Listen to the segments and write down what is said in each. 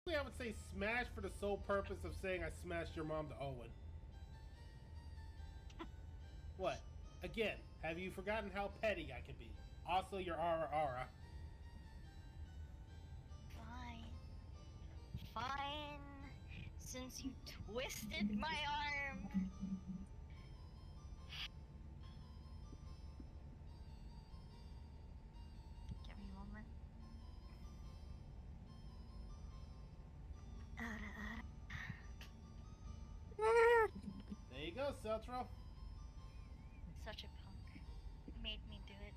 I would say smash for the sole purpose of saying I smashed your mom to Owen. What? Again, have you forgotten how petty I can be? Also, your aura. Fine. Fine. Since you twisted my arm. Give me a moment. There you go, Celtro. Such a punk. Made me do it.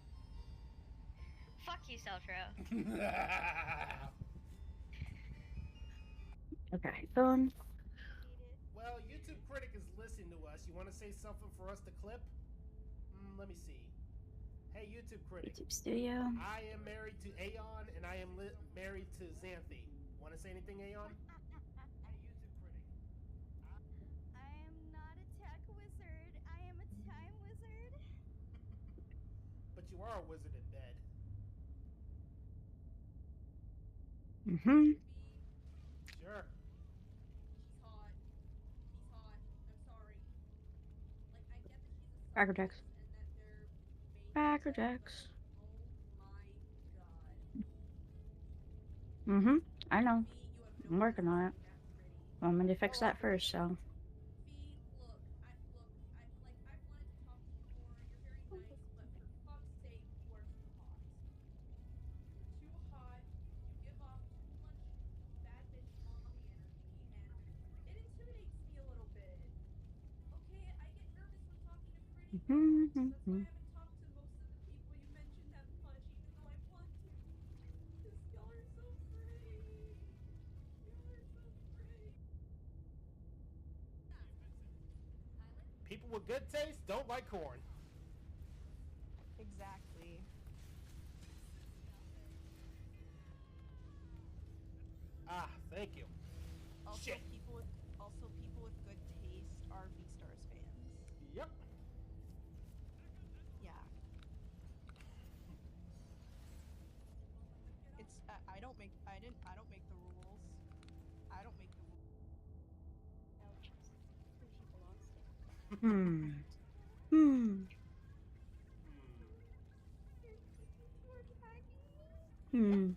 Fuck you, Celtro. Okay, phone. Well, YouTube Critic is listening to us. You want to say something for us to clip? Let me see. Hey, YouTube Critic. YouTube Studio. I am married to Aeon, and I am married to Xanthi. Want to say anything, Aeon? Hey, YouTube Critic. I am not a tech wizard. I am a time wizard. But you are a wizard in bed. Mm-hmm. Sure. He's hot. He's hot. I'm sorry. Like, I get that he's a Cracker Jacks. and that they're made Cracker Jacks. oh my god. Mm-hmm. I know. Fee, you have no I'm working on it. business being that pretty. I'm gonna fix that first, so. Fee, look, I wanted to talk to you more. You're very nice, but for fuck's sake, you are too hot. You're too hot. You give off too much bad bitch mommy energy, and it intimidates me a little bit. Okay, I get nervous when talking to pretty girls. That's why I haven't talked to most of the people you mentioned that much, even though I want to. Because y'all are so pretty. Y'all are so pretty. People with good taste don't like corn. Exactly. Ah, thank you. Also, Shit. people with good taste are V-Stars fans. Yep. Yeah. It's I don't make the rules. I don't make the rules. Hmm.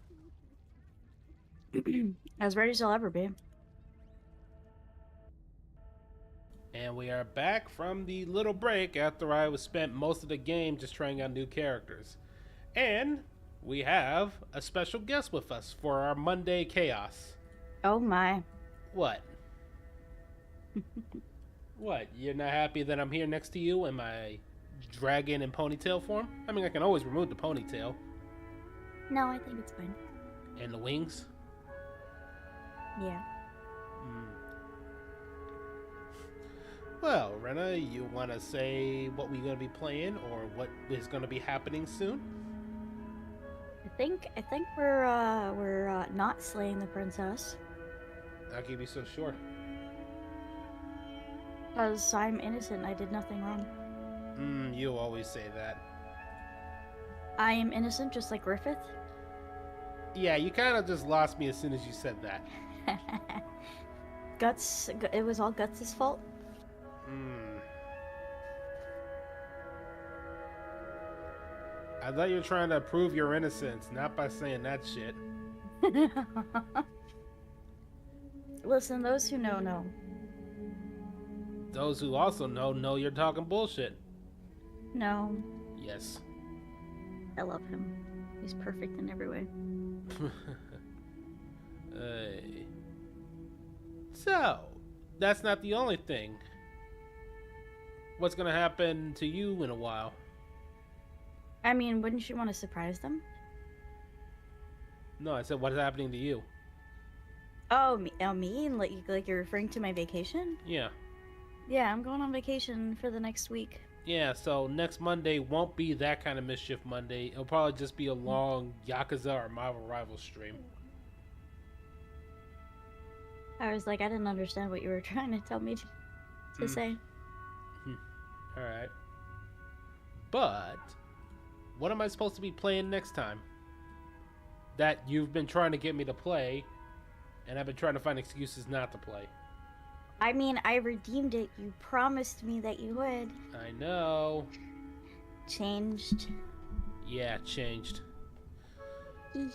As ready as I'll ever be. And we are back from the little break after I was spent most of the game just trying out new characters. And we have a special guest with us for our Monday chaos. Oh my. What? What? You're not happy that I'm here next to you in my dragon and ponytail form? I mean, I can always remove the ponytail. No, I think it's fine. And the wings? Yeah. Well, Rena, you want to say what we're going to be playing or what is going to be happening soon? I think we're not slaying the princess. How can you be so sure? Because I'm innocent. I did nothing wrong. You always say that. I am innocent, just like Griffith. Yeah, you kind of just lost me as soon as you said that. Guts. It was all Guts' fault. I thought you were trying to prove your innocence, not by saying that shit. Listen, those who know. Those who also know you're talking bullshit. No, Yes. I love him. He's perfect in every way. Hey. So, that's not the only thing. What's gonna happen to you in a while? I mean, wouldn't you want to surprise them? No, I said what's happening to you. Oh, me? Like you're referring to my vacation? Yeah. Yeah, I'm going on vacation for the next week. Yeah, so next Monday won't be that kind of Mischief Monday. It'll probably just be a long Yakuza or Marvel Rivals stream. I was like, I didn't understand what you were trying to tell me to say. Alright. But, what am I supposed to be playing next time? That you've been trying to get me to play And I've been trying to find excuses not to play. I mean, I redeemed it. You promised me that you would. I know. Changed. Yeah, changed. Hee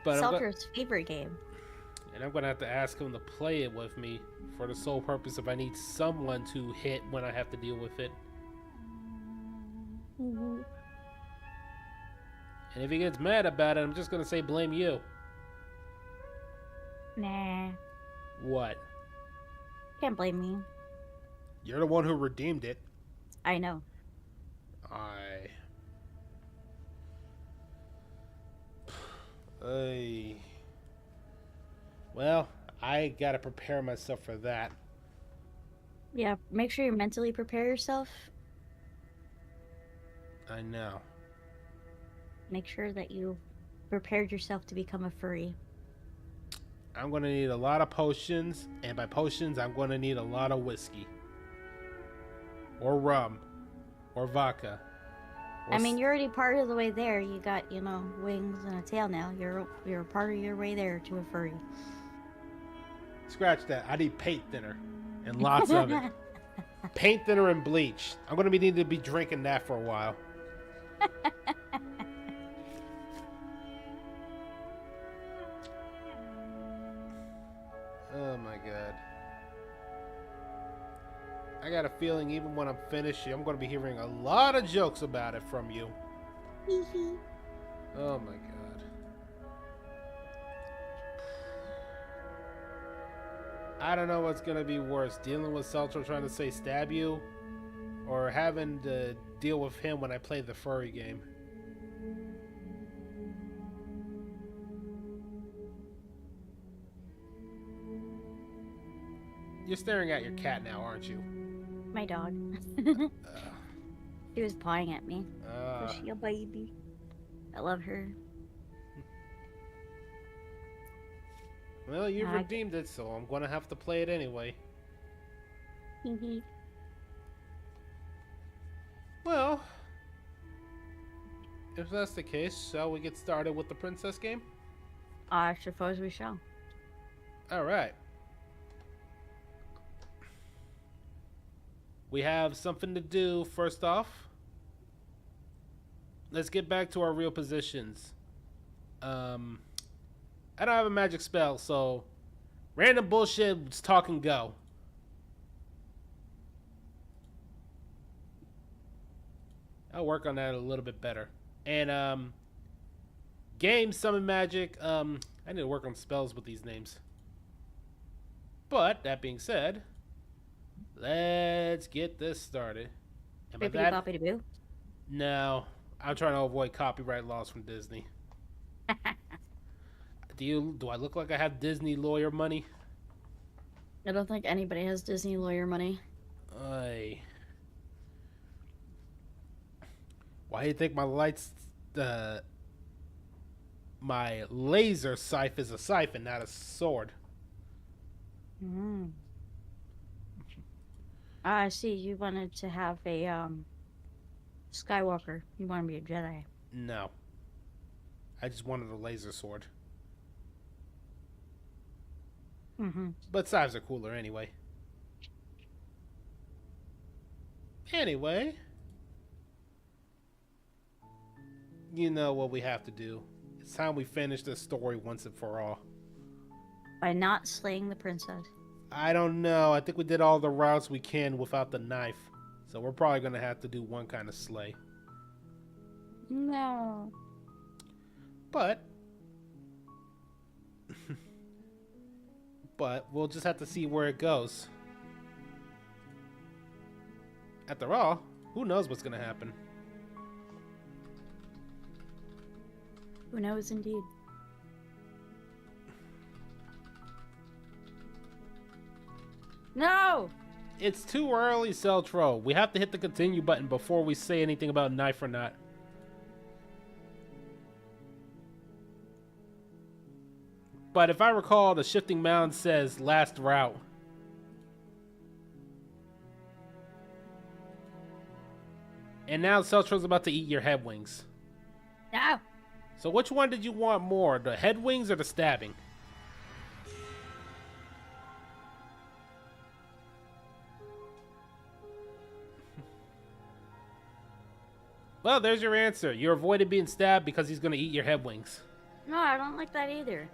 But Seltra's favorite game. And I'm going to have to ask him to play it with me for the sole purpose if I need someone to hit when I have to deal with it. Mhm. And if he gets mad about it, I'm just going to say blame you. Nah. What? Can't blame me. You're the one who redeemed it. I know. Well, I gotta prepare myself for that. Yeah, make sure you mentally prepare yourself. I know. Make sure that you prepared yourself to become a furry. I'm gonna need a lot of potions, and by potions, I'm gonna need a lot of whiskey. Or rum. Or vodka. Or I mean, you're already part of the way there. You got, wings and a tail now. You're part of your way there to a furry. Scratch that. I need paint thinner. And lots of it. Paint thinner and bleach. I'm gonna be needing to be drinking that for a while. Oh my god. I got a feeling even when I'm finished, I'm going to be hearing a lot of jokes about it from you. Oh my god. I don't know what's going to be worse, dealing with Seltro trying to say stab you, or having to deal with him when I play the furry game. You're staring at your cat now, aren't you? My dog. She was pawing at me. Was she a baby? I love her. Well, you've redeemed it, so I'm gonna have to play it anyway. Well, if that's the case, shall we get started with the princess game? I suppose we shall. Alright. We have something to do first off. Let's get back to our real positions. I don't have a magic spell, so random bullshit, just talk and go. I'll work on that a little bit better. And game summon magic. I need to work on spells with these names. But that being said, let's get this started. And by that, Bippity-boppity-boo. no, I'm trying to avoid copyright laws from Disney. Do I look like I have Disney lawyer money? I don't think anybody has Disney lawyer money. Why do you think my laser scythe is a scythe and not a sword? I see. You wanted to have a Skywalker. You want to be a Jedi. No. I just wanted a laser sword. But scythes are cooler anyway. Anyway, you know what we have to do. It's time we finish this story once and for all. By not slaying the princess. I don't know. I think we did all the routes we can without the knife. So we're probably going to have to do one kind of slay. No. But we'll just have to see where it goes. After all, who knows what's going to happen? Who knows indeed. No! It's too early, Seltro. We have to hit the continue button before we say anything about knife or not. But if I recall, the shifting mound says last route. And now Seltro's about to eat your head wings. No! So which one did you want more, the head wings or the stabbing? Well, there's your answer. You avoided being stabbed because he's gonna eat your head wings. No, I don't like that either.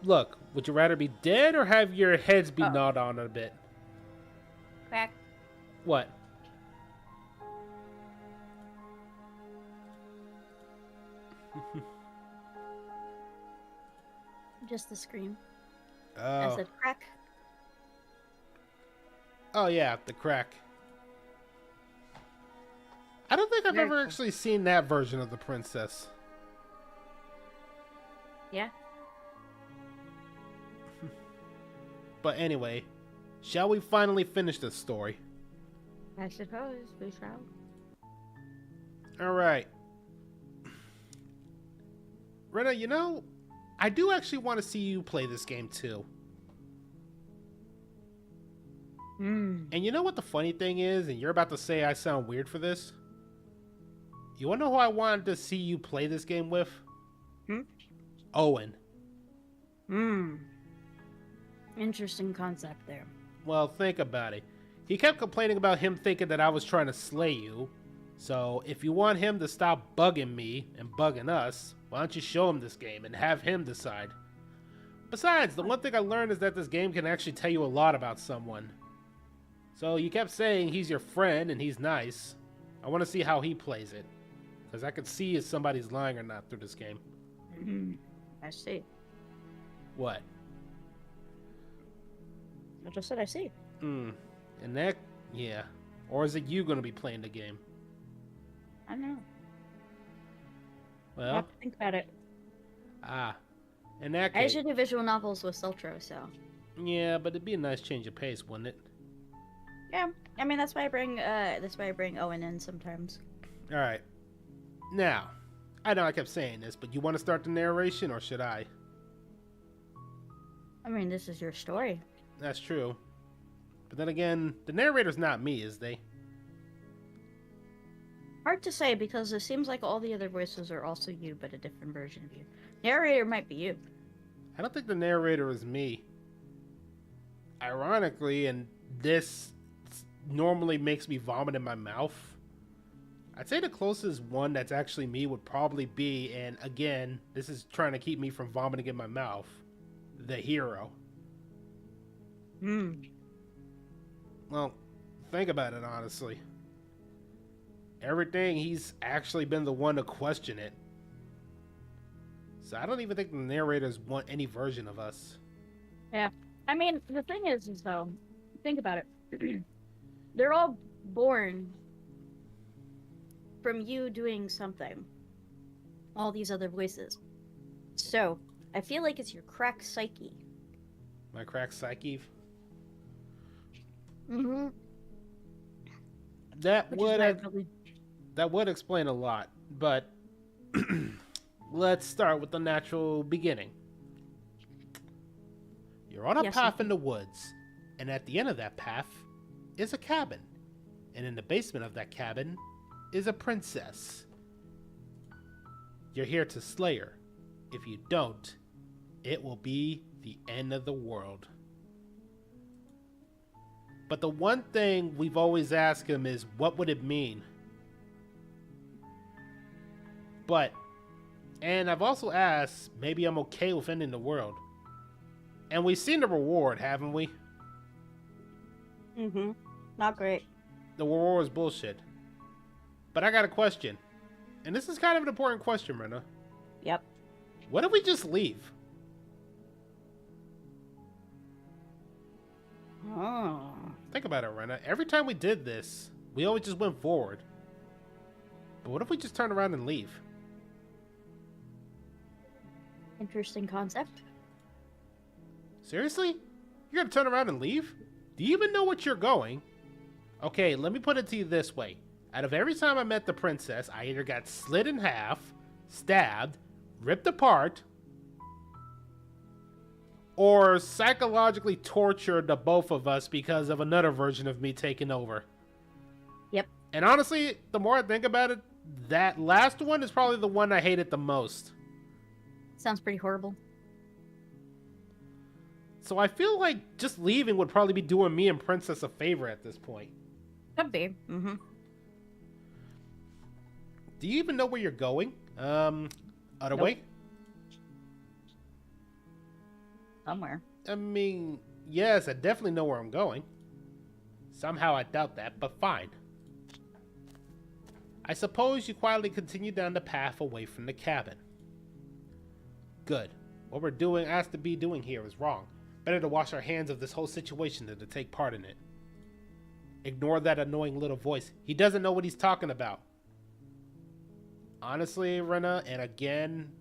Look, would you rather be dead or have your heads be Oh. gnawed on a bit? Crack. What? Just the scream. I Oh. said crack. Oh yeah, the crack. I don't think I've Very ever cool. actually seen that version of the princess. Yeah. But anyway, shall we finally finish this story? I suppose we shall. Alright. Rena, you know, I do actually want to see you play this game too. Hmm. And you know what the funny thing is? And you're about to say I sound weird for this? You wanna know who I wanted to see you play this game with? Hmm? Owen. Hmm. Interesting concept there. Well, think about it. He kept complaining about him thinking that I was trying to slay you. So, if you want him to stop bugging me and bugging us, why don't you show him this game and have him decide? Besides, the one thing I learned is that this game can actually tell you a lot about someone. So, you kept saying he's your friend and he's nice. I want to see how he plays it. Because I can see if somebody's lying or not through this game. Hmm. I see. What? I just said I see. And that, yeah. Or is it you going to be playing the game? I don't know. I Well, have to think about it. in that I case, usually do visual novels with Sultro, so. yeah, but it'd be a nice change of pace, wouldn't it? Yeah. I mean, that's why I bring Owen in sometimes. All right. Now, I know I kept saying this, but you want to start the narration, or should I? I mean, this is your story. That's true. But then again, the narrator's not me, is they? Hard to say because it seems like all the other voices are also you, but a different version of you. Narrator might be you. I don't think the narrator is me. Ironically, and this normally makes me vomit in my mouth, I'd say the closest one that's actually me would probably be, and again, this is trying to keep me from vomiting in my mouth, the hero. Hmm. Well, think about it honestly. Everything, he's actually been the one to question it. So I don't even think the narrators want any version of us. Yeah. I mean, the thing is though, think about it. They're all born from you doing something. All these other voices. So, I feel like it's your crack psyche. My cracked psyche. Mm-hmm. That Which would is why I probably... that would explain a lot, but let's start with the natural beginning. You're on a Yes, path in the woods, and at the end of that path is a cabin, and in the basement of that cabin is a princess. You're here to slay her. If you don't, it will be the end of the world. But the one thing we've always asked him is, what would it mean? And I've also asked, maybe I'm okay with ending the world. And we've seen the reward, haven't we? Mm-hmm. Not great. The reward was bullshit. But I got a question. And this is kind of an important question, Rena. Yep. What if we just leave? Oh. Think about it, Rena. Every time we did this, we always just went forward. But what if we just turn around and leave? Interesting concept. Seriously? You're gonna turn around and leave? Do you even know what you're going? Okay, let me put it to you this way. Out of every time I met the princess, I either got slit in half, stabbed, ripped apart, or psychologically tortured the both of us because of another version of me taking over. Yep. And honestly, the more I think about it, that last one is probably the one I hated the most. Sounds pretty horrible. So I feel like just leaving would probably be doing me and Princess a favor at this point. Could be. Mm-hmm. Do you even know where you're going? Other Nope. way? Somewhere. I mean, yes, I definitely know where I'm going. Somehow I doubt that, but fine. I suppose you quietly continue down the path away from the cabin. Good. What we're doing, asked to be doing here is wrong. Better to wash our hands of this whole situation than to take part in it. Ignore that annoying little voice. He doesn't know what he's talking about. Honestly, Rena, and again,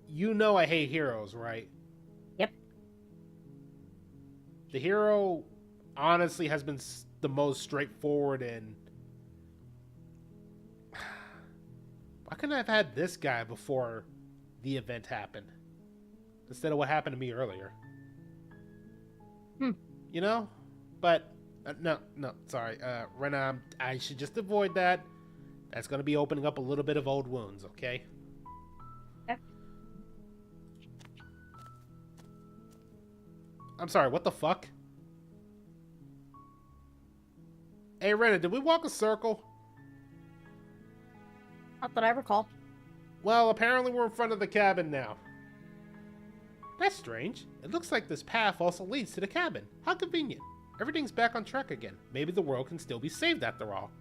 you know I hate heroes, right? Yep. The hero, honestly, has been the most straightforward and... Why couldn't I have had this guy before the event happened? Instead of what happened to me earlier. You know? But, no, sorry. Rena, I should just avoid that. That's going to be opening up a little bit of old wounds, okay? Okay. I'm sorry, what the fuck? Hey, Rena, did we walk a circle? Not that I recall. Well, apparently we're in front of the cabin now. That's strange. It looks like this path also leads to the cabin. How convenient. Everything's back on track again. Maybe the world can still be saved after all.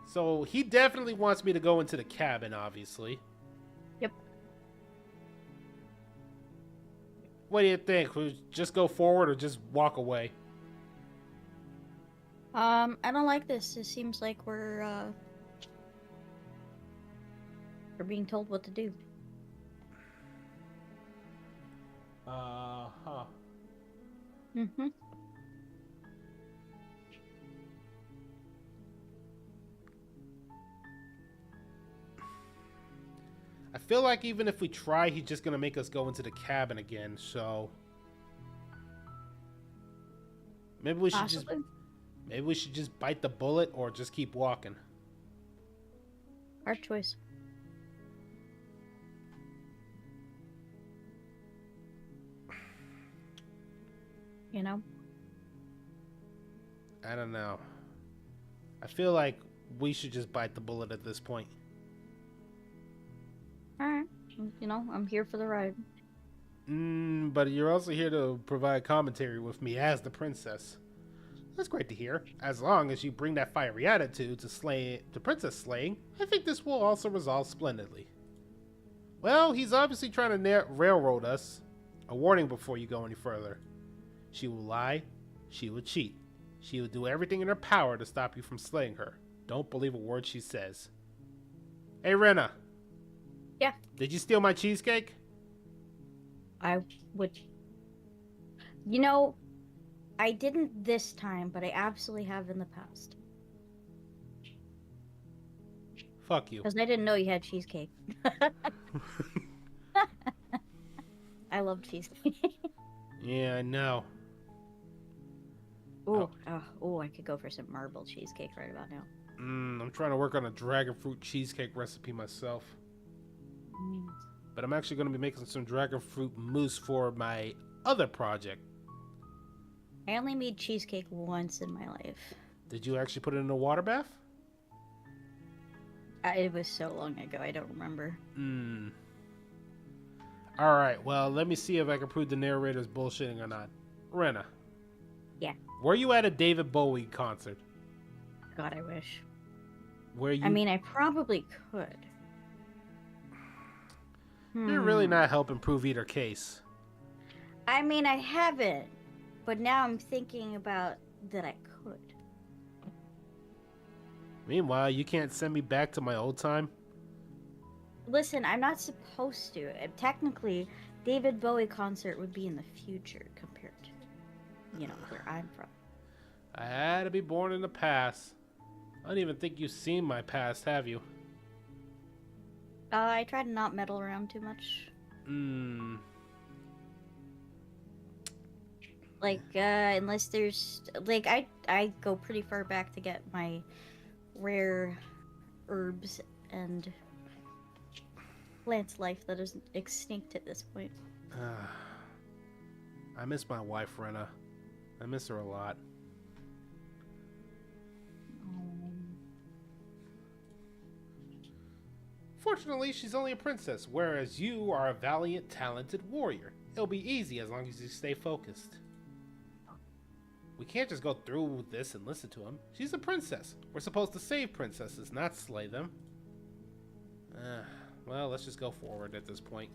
So he definitely wants me to go into the cabin, obviously. Yep. What do you think? We just go forward or just walk away? I don't like this. It seems like we're being told what to do. Uh-huh. Mm-hmm. I feel like even if we try, he's just gonna make us go into the cabin again, so... Maybe we should Possibly. Maybe we should just bite the bullet or just keep walking. Hard choice. You know? I don't know. I feel like we should just bite the bullet at this point. Alright. You know, I'm here for the ride. But you're also here to provide commentary with me as the princess. That's great to hear. As long as you bring that fiery attitude to princess slaying, I think this will also resolve splendidly. Well, he's obviously trying to railroad us. A warning before you go any further. She will lie. She will cheat. She will do everything in her power to stop you from slaying her. Don't believe a word she says. Hey, Rena. Yeah. Did you steal my cheesecake? I would... You know, I didn't this time, but I absolutely have in the past. Fuck you. Because I didn't know you had cheesecake. I love cheesecake. Yeah, I know. Ooh, I could go for some marble cheesecake right about now. I'm trying to work on a dragon fruit cheesecake recipe myself. But I'm actually going to be making some dragon fruit mousse for my other project. I only made cheesecake once in my life. Did you actually put it in a water bath? It was so long ago, I don't remember. Alright, well, let me see if I can prove the narrator's bullshitting or not. Rena. Yeah. Were you at a David Bowie concert? God, I wish. Where you... I mean, I probably could. You're really not helping prove either case. I mean, I haven't. But now I'm thinking about that I could. Meanwhile, you can't send me back to my old time? Listen, I'm not supposed to. Technically, David Bowie concert would be in the future compared to, you know, where I'm from. I had to be born in the past. I don't even think you've seen my past, have you? I try to not meddle around too much. Like, unless there's... Like, I go pretty far back to get my rare herbs and plants life that is extinct at this point. I miss my wife, Rena. I miss her a lot. Unfortunately, she's only a princess, whereas you are a valiant, talented warrior. It'll be easy as long as you stay focused. We can't just go through this and listen to him. She's a princess. We're supposed to save princesses, not slay them. Well, let's just go forward at this point.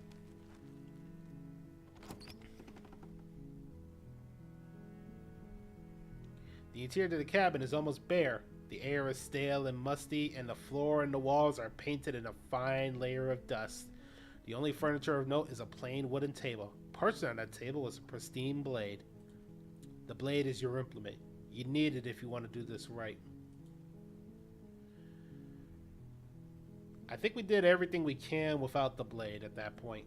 The interior of the cabin is almost bare. The air is stale and musty, and the floor and the walls are painted in a fine layer of dust. The only furniture of note is a plain wooden table. Perched on that table is a pristine blade. The blade is your implement. You need it if you want to do this right. I think we did everything we can without the blade at that point.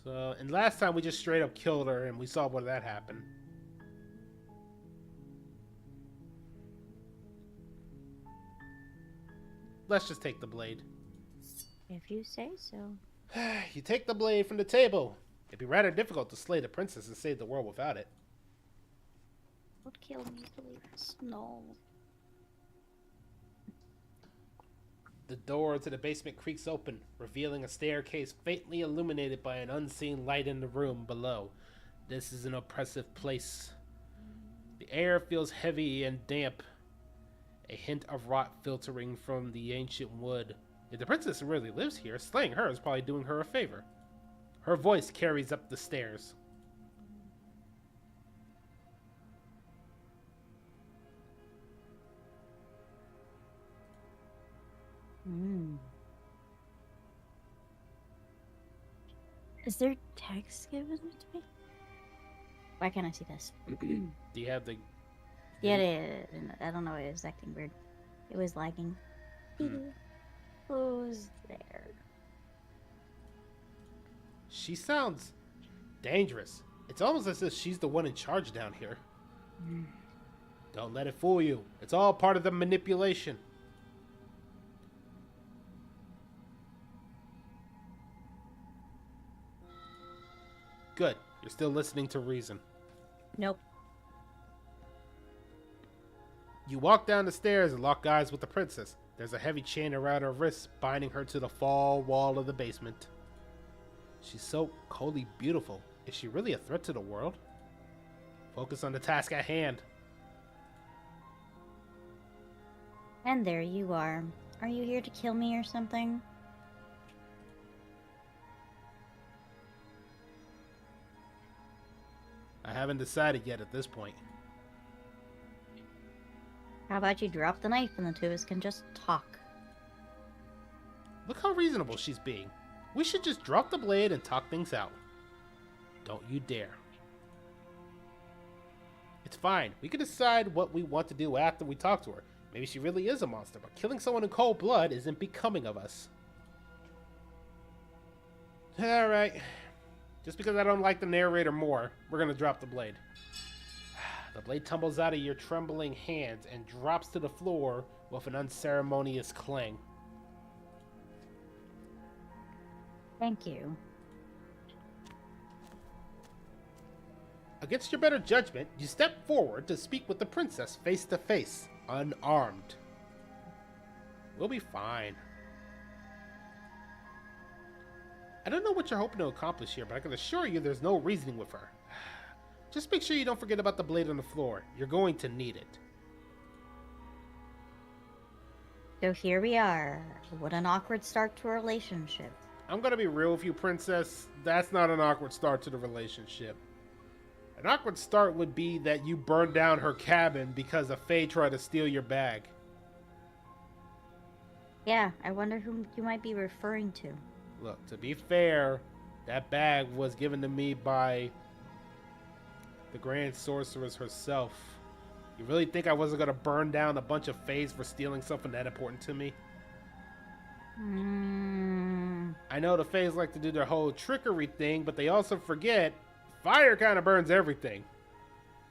So, and last time we just straight up killed her and we saw where that happened. Let's just take the blade. If you say so. You take the blade from the table. It'd be rather difficult to slay the princess and save the world without it. Don't kill me, please. No. The door to the basement creaks open, revealing a staircase faintly illuminated by an unseen light in the room below. This is an oppressive place. The air feels heavy and damp, a hint of rot filtering from the ancient wood. If the princess really lives here, slaying her is probably doing her a favor. Her voice carries up the stairs. Is there text given to me? Why can't I see this? Do you have the... Yeah, I don't know. It was acting weird. It was lagging. Who's there? She sounds dangerous. It's almost as if she's the one in charge down here. Don't let it fool you. It's all part of the manipulation. Good. You're still listening to reason. Nope. You walk down the stairs and lock eyes with the princess. There's a heavy chain around her wrist, binding her to the far wall of the basement. She's so coldly beautiful. Is she really a threat to the world? Focus on the task at hand. And there you are. Are you here to kill me or something? I haven't decided yet at this point. How about you drop the knife and the two of us can just talk? Look how reasonable she's being. We should just drop the blade and talk things out. Don't you dare. It's fine. We can decide what we want to do after we talk to her. Maybe she really is a monster, but killing someone in cold blood isn't becoming of us. Alright. Just because I don't like the narrator more, we're gonna drop the blade. The blade tumbles out of your trembling hands and drops to the floor with an unceremonious clang. Thank you. Against your better judgment, you step forward to speak with the princess face to face, unarmed. We'll be fine. I don't know what you're hoping to accomplish here, but I can assure you there's no reasoning with her. Just make sure you don't forget about the blade on the floor. You're going to need it. So here we are. What an awkward start to a relationship. I'm gonna be real with you, princess. That's not an awkward start to the relationship. An awkward start would be that you burned down her cabin because a Fae tried to steal your bag. Yeah, I wonder who you might be referring to. Look, to be fair, that bag was given to me by the Grand Sorceress herself. You really think I wasn't gonna burn down a bunch of Faes for stealing something that important to me? I know the Faes like to do their whole trickery thing, but they also forget fire kind of burns everything.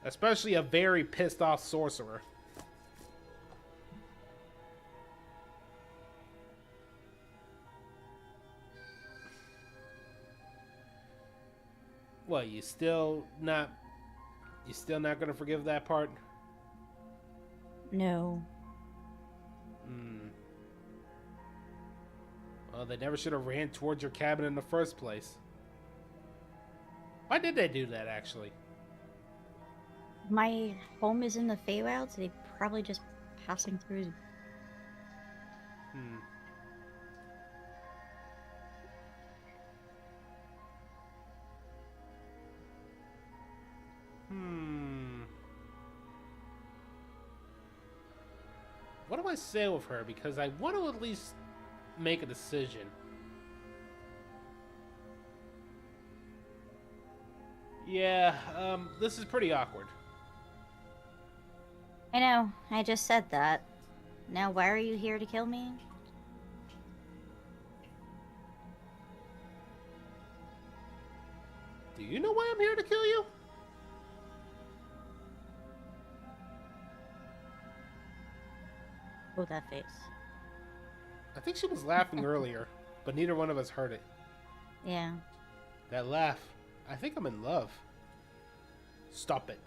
Especially a very pissed off sorcerer. What, you still not gonna forgive that part? No. Oh, they never should have ran towards your cabin in the first place. Why did they do that, actually? My home is in the Feywilds. They probably just passing through. Hmm. What do I say with her? Because I want to at least make a decision. Yeah, this is pretty awkward. I know, I just said that. Now why are you here to kill me? Do you know why I'm here to kill you? Oh, that face. I think she was laughing earlier, but neither one of us heard it. Yeah. That laugh. I think I'm in love. Stop it.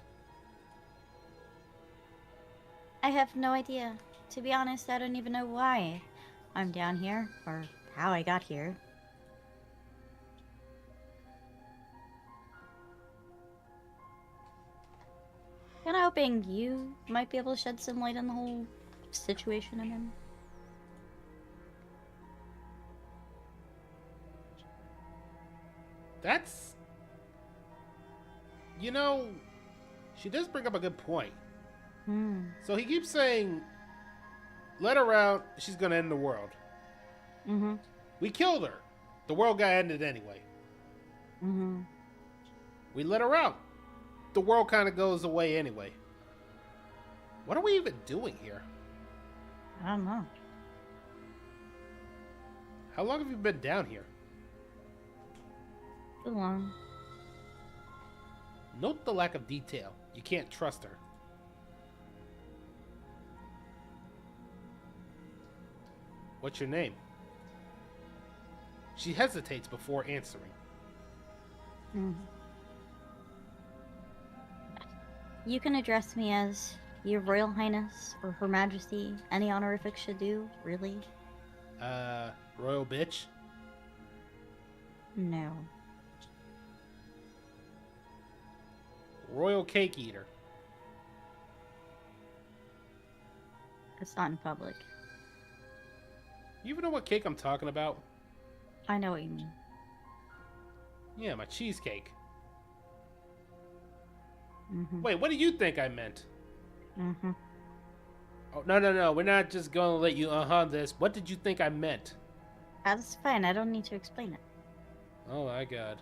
I have no idea. To be honest, I don't even know why I'm down here, or how I got here. Kinda hoping you might be able to shed some light on the whole situation I'm in. That's... You know, she does bring up a good point. So he keeps saying, let her out, she's gonna end the world. We killed her. The world got ended anyway. We let her out. The world kind of goes away anyway. What are we even doing here? I don't know. How long have you been down here? Too long. Note the lack of detail. You can't trust her. What's your name? She hesitates before answering. You can address me as Your Royal Highness or Her Majesty. Any honorifics should do, really. Royal bitch? No. Royal cake eater? It's not in public. You even know what cake I'm talking about? I know what you mean. Yeah, my cheesecake. Wait, what do you think I meant? Oh, no. We're not just gonna let you this. What did you think I meant? That's fine. I don't need to explain it. Oh my god.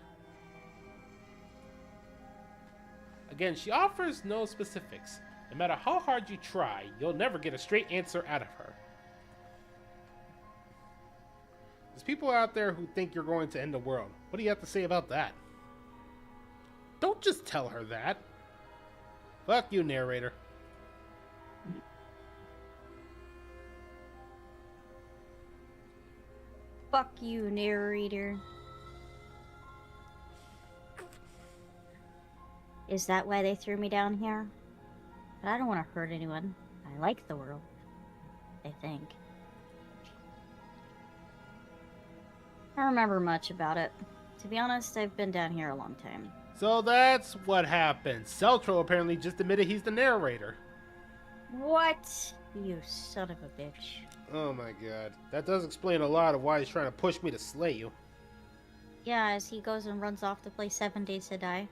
Again, she offers no specifics. No matter how hard you try, you'll never get a straight answer out of her. There's people out there who think you're going to end the world. What do you have to say about that? Don't just tell her that. Fuck you, narrator. Fuck you, narrator. Is that why they threw me down here? But I don't want to hurt anyone. I like the world. I think. I don't remember much about it. To be honest, I've been down here a long time. So that's what happened. Celtro apparently just admitted he's the narrator. What? You son of a bitch. Oh my god. That does explain a lot of why he's trying to push me to slay you. Yeah, as he goes and runs off to play 7 Days to Die.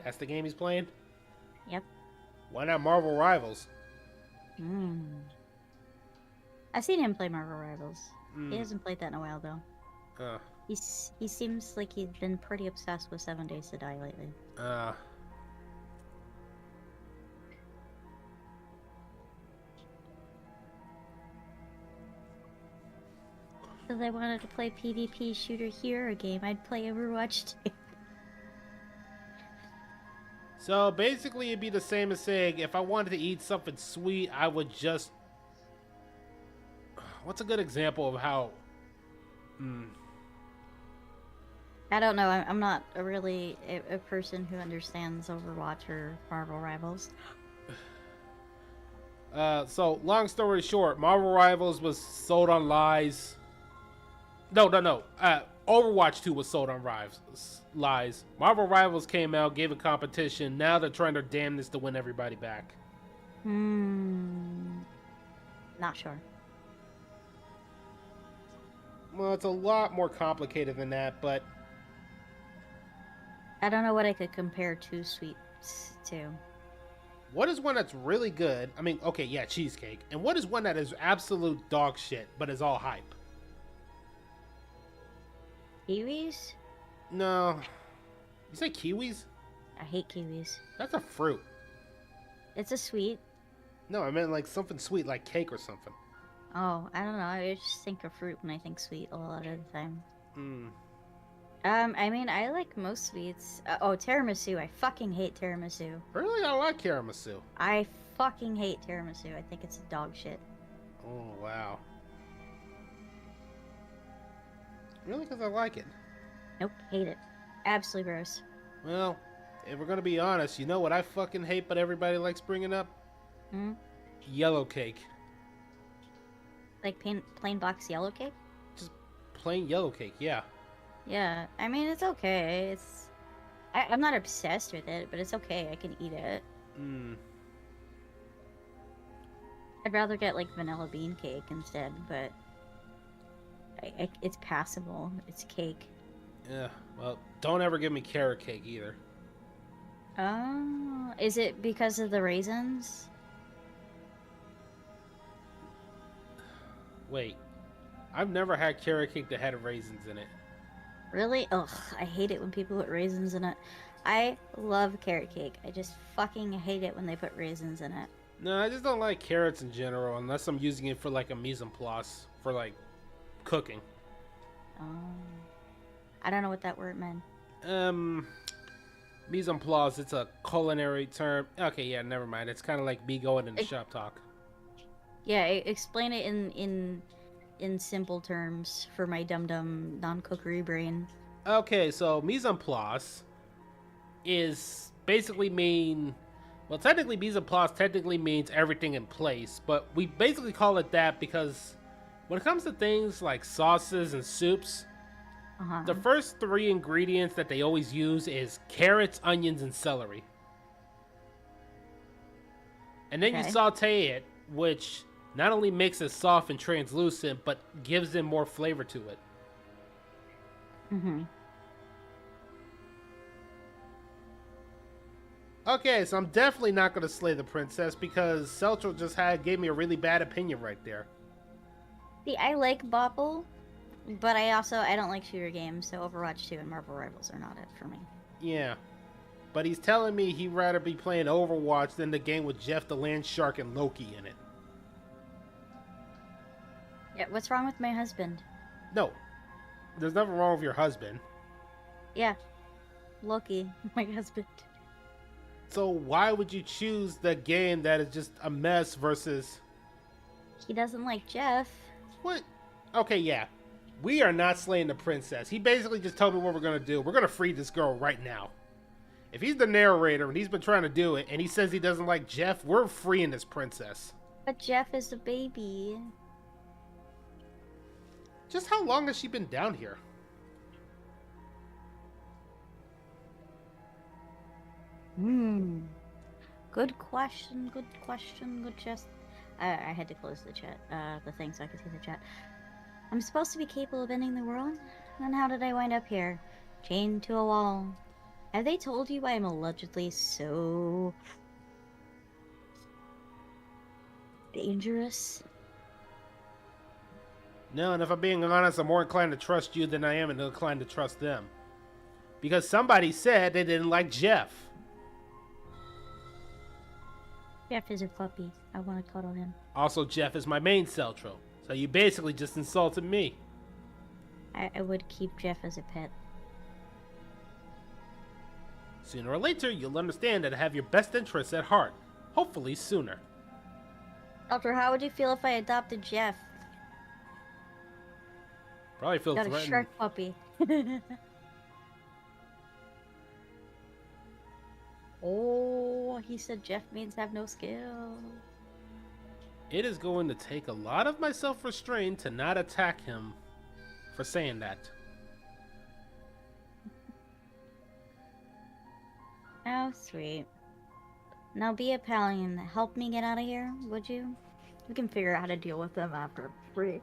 That's the game he's playing? Yep. Why not Marvel Rivals? I've seen him play Marvel Rivals. He hasn't played that in a while, though. He seems like he's been pretty obsessed with 7 Days to Die lately. Because I wanted to play PvP shooter hero game, I'd play Overwatch 2. So basically it'd be the same as saying if I wanted to eat something sweet, I would just... What's a good example of how... I don't know, I'm not really a person who understands Overwatch or Marvel Rivals. So long story short, Marvel Rivals was sold on lies. No. Overwatch 2 was sold on lies. Marvel Rivals came out, gave a competition. Now they're trying their damnedest to win everybody back. Not sure. Well, it's a lot more complicated than that, but I don't know what I could compare two sweets to. what is one that's really good? I mean, okay, yeah, cheesecake. And what is one that is absolute dog shit, but is all hype? Kiwis? No. You say kiwis? I hate kiwis. That's a fruit. It's a sweet. No, I meant like something sweet, like cake or something. Oh, I don't know. I just think of fruit when I think sweet a lot of the time. Hmm. I mean, I like most sweets. Tiramisu. I fucking hate tiramisu. Really? I like tiramisu. I fucking hate tiramisu. I think it's dog shit. Oh, wow. Really? Because I like it. Nope, hate it. Absolutely gross. Well, if we're going to be honest, you know what I fucking hate but everybody likes bringing up? Hmm? Yellow cake. Like plain box yellow cake? Just plain yellow cake, yeah. Yeah, I mean, it's okay. I'm not obsessed with it, but it's okay. I can eat it. Hmm. I'd rather get like vanilla bean cake instead, but it's passable. It's cake. Yeah, well, don't ever give me carrot cake either. Oh, is it because of the raisins? Wait, I've never had carrot cake that had raisins in it. Really? Ugh, I hate it when people put raisins in it. I love carrot cake. I just fucking hate it when they put raisins in it. No, I just don't like carrots in general unless I'm using it for like a mise en place, for like cooking. Oh. I don't know what that word meant. Mise en place, it's a culinary term. Okay, yeah, never mind. It's kind of like me going into shop talk. Yeah, explain it in simple terms for my dumb non-cookery brain. Okay, so mise en place is basically well, technically mise en place technically means everything in place, but we basically call it that because when it comes to things like sauces and soups, Uh-huh. the first three ingredients that they always use is carrots, onions, and celery. And then you Okay. saute it, which not only makes it soft and translucent, but gives them more flavor to it. Mm-hmm. Okay, so I'm definitely not going to slay the princess because Celtro just gave me a really bad opinion right there. See, I like Bopple, but I don't like shooter games, so Overwatch 2 and Marvel Rivals are not it for me. Yeah. But he's telling me he'd rather be playing Overwatch than the game with Jeff the Land Shark and Loki in it. Yeah, what's wrong with my husband? No. There's nothing wrong with your husband. Yeah, Loki, my husband. So why would you choose the game that is just a mess versus... He doesn't like Jeff. What? Okay, yeah. We are not slaying the princess. He basically just told me what we're going to do. We're going to free this girl right now. If he's the narrator and he's been trying to do it and he says he doesn't like Jeff, we're freeing this princess. But Jeff is a baby. Just how long has she been down here? Good question, good chest. I had to close the chat, the thing so I could see the chat. I'm supposed to be capable of ending the world? Then how did I wind up here? Chained to a wall. Have they told you I'm allegedly so... dangerous? No, and if I'm being honest, I'm more inclined to trust you than I am inclined to trust them. Because somebody said they didn't like Jeff. Jeff is a puppy. I want to cuddle him. Also, Jeff is my main Celtro. So you basically just insulted me. I would keep Jeff as a pet. Sooner or later, you'll understand that I have your best interests at heart. Hopefully sooner. Doctor, how would you feel if I adopted Jeff? Probably feel Got a threatened. shark puppy. Oh, he said Jeff means have no skill. It is going to take a lot of my self-restraint to not attack him for saying that. Oh, sweet. Now be a pal and help me get out of here, would you? We can figure out how to deal with them after. Free.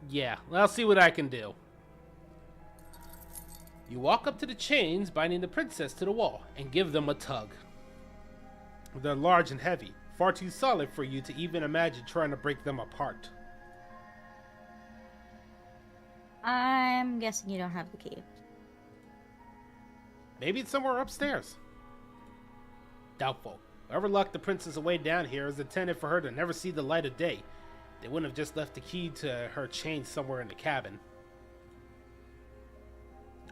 Yeah, I'll see what I can do. You walk up to the chains binding the princess to the wall and give them a tug. They're large and heavy, far too solid for you to even imagine trying to break them apart. I'm guessing you don't have the key. Maybe it's somewhere upstairs. Doubtful. Whoever locked the princess away down here is intended for her to never see the light of day. They wouldn't have just left the key to her chain somewhere in the cabin.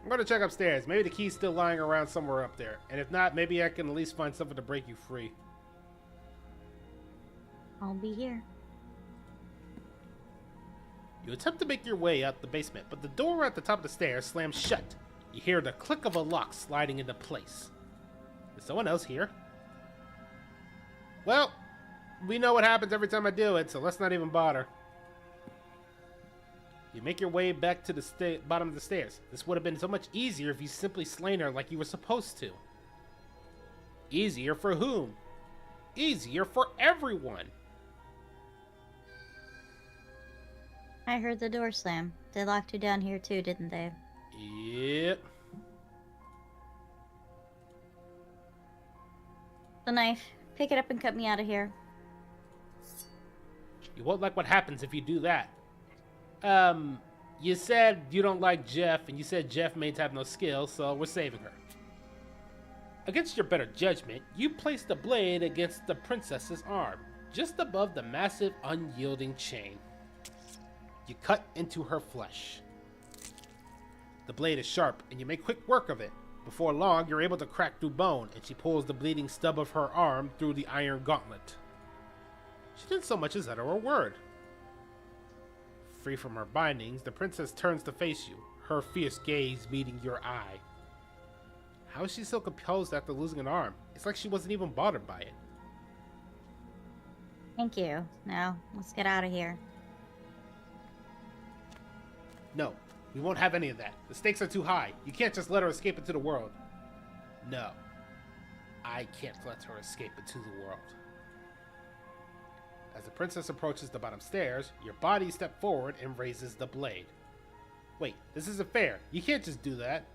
I'm going to check upstairs. Maybe the key's still lying around somewhere up there. And if not, maybe I can at least find something to break you free. I'll be here. You attempt to make your way out the basement, but the door at the top of the stairs slams shut. You hear the click of a lock sliding into place. Is someone else here? Well, we know what happens every time I do it, so let's not even bother. You make your way back to the bottom of the stairs. This would have been so much easier if you simply slain her like you were supposed to. Easier for whom? Easier for everyone. I heard the door slam. They locked you down here too, didn't they? Yep. The knife. Pick it up and cut me out of here. You won't like what happens if you do that. You said you don't like Jeff, and you said Jeff may have no skill, so we're saving her. Against your better judgment, you place the blade against the princess's arm, just above the massive, unyielding chain. You cut into her flesh. The blade is sharp, and you make quick work of it. Before long, you're able to crack through bone, and she pulls the bleeding stub of her arm through the iron gauntlet. She didn't so much as utter a word. Free from her bindings, the princess turns to face you, her fierce gaze meeting your eye. How is she so composed after losing an arm? It's like she wasn't even bothered by it. Thank you. Now, let's get out of here. No, we won't have any of that. The stakes are too high. You can't just let her escape into the world. No, I can't let her escape into the world. As the princess approaches the bottom stairs, your body steps forward and raises the blade. Wait, this isn't fair. You can't just do that.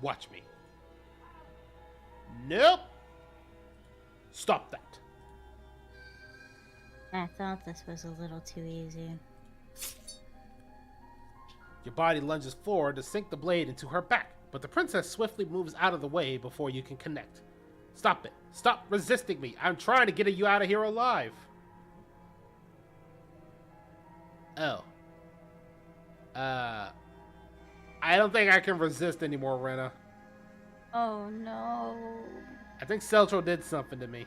Watch me. Nope. Stop that. I thought this was a little too easy. Your body lunges forward to sink the blade into her back, but the princess swiftly moves out of the way before you can connect. Stop it. Stop resisting me. I'm trying to get you out of here alive. Oh. I don't think I can resist anymore, Rena. Oh no. I think Celtro did something to me.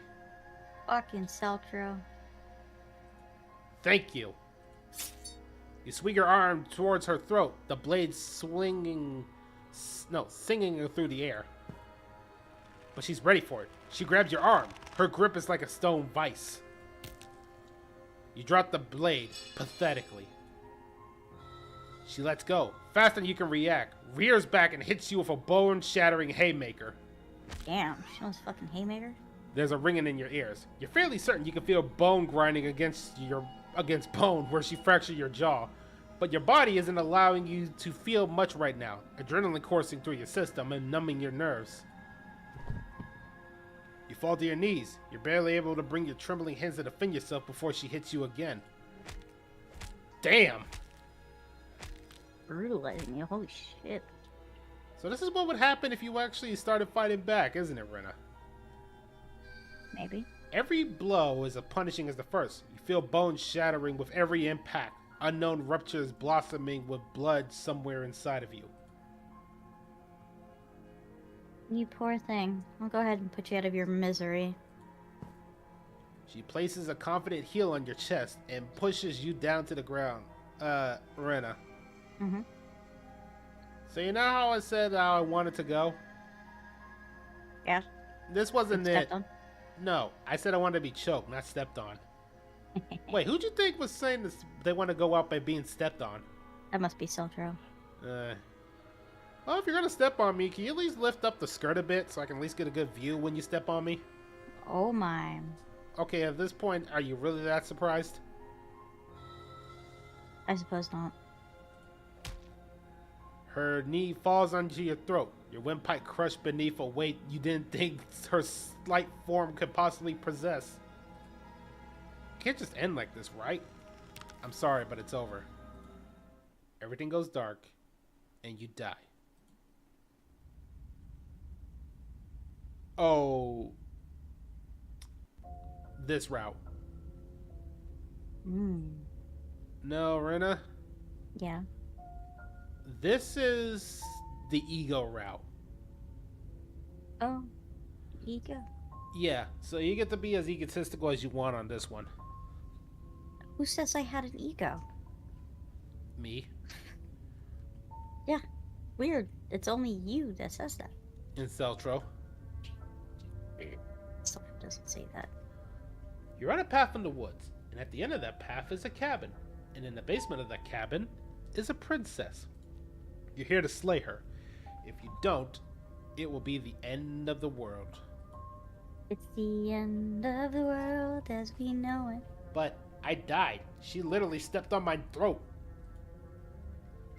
Fucking Celtro. Thank you. You swing your arm towards her throat, the blade singing her through the air. But she's ready for it. She grabs your arm. Her grip is like a stone vice. You drop the blade, pathetically. She lets go, faster than you can react, rears back and hits you with a bone-shattering haymaker. Damn, she knows fucking haymaker? There's a ringing in your ears. You're fairly certain you can feel bone grinding against bone where she fractured your jaw, but your body isn't allowing you to feel much right now. Adrenaline coursing through your system and numbing your nerves. You fall to your knees. You're barely able to bring your trembling hands to defend yourself before she hits you again. Damn! Brutalizing you, holy shit. So this is what would happen if you actually started fighting back, isn't it, Rena? Maybe. Every blow is as punishing as the first. You feel bones shattering with every impact. Unknown ruptures blossoming with blood somewhere inside of you. You poor thing. I'll go ahead and put you out of your misery. She places a confident heel on your chest and pushes you down to the ground. Rena. Mm-hmm. So you know how I said how I wanted to go? Yeah. This wasn't it. No, I said I wanted to be choked, not stepped on. Wait, who'd you think was saying this? They want to go out by being stepped on? That must be Soltro. Well, if you're gonna step on me, can you at least lift up the skirt a bit so I can at least get a good view when you step on me? Oh my. Okay, at this point, are you really that surprised? I suppose not. Her knee falls onto your throat. Your windpipe crushed beneath a weight you didn't think her slight form could possibly possess. It can't just end like this, right? I'm sorry, but it's over. Everything goes dark, and you die. Oh. This route. No, Rena. Yeah. This is the ego route. Oh. Ego. Yeah, so you get to be as egotistical as you want on this one. Who says I had an ego? Me. Yeah. Weird. It's only you that says that. In Celtro. Someone doesn't say that. You're on a path in the woods, and at the end of that path is a cabin. And in the basement of that cabin is a princess. You're here to slay her. If you don't, it will be the end of the world. It's the end of the world as we know it. But I died. She literally stepped on my throat.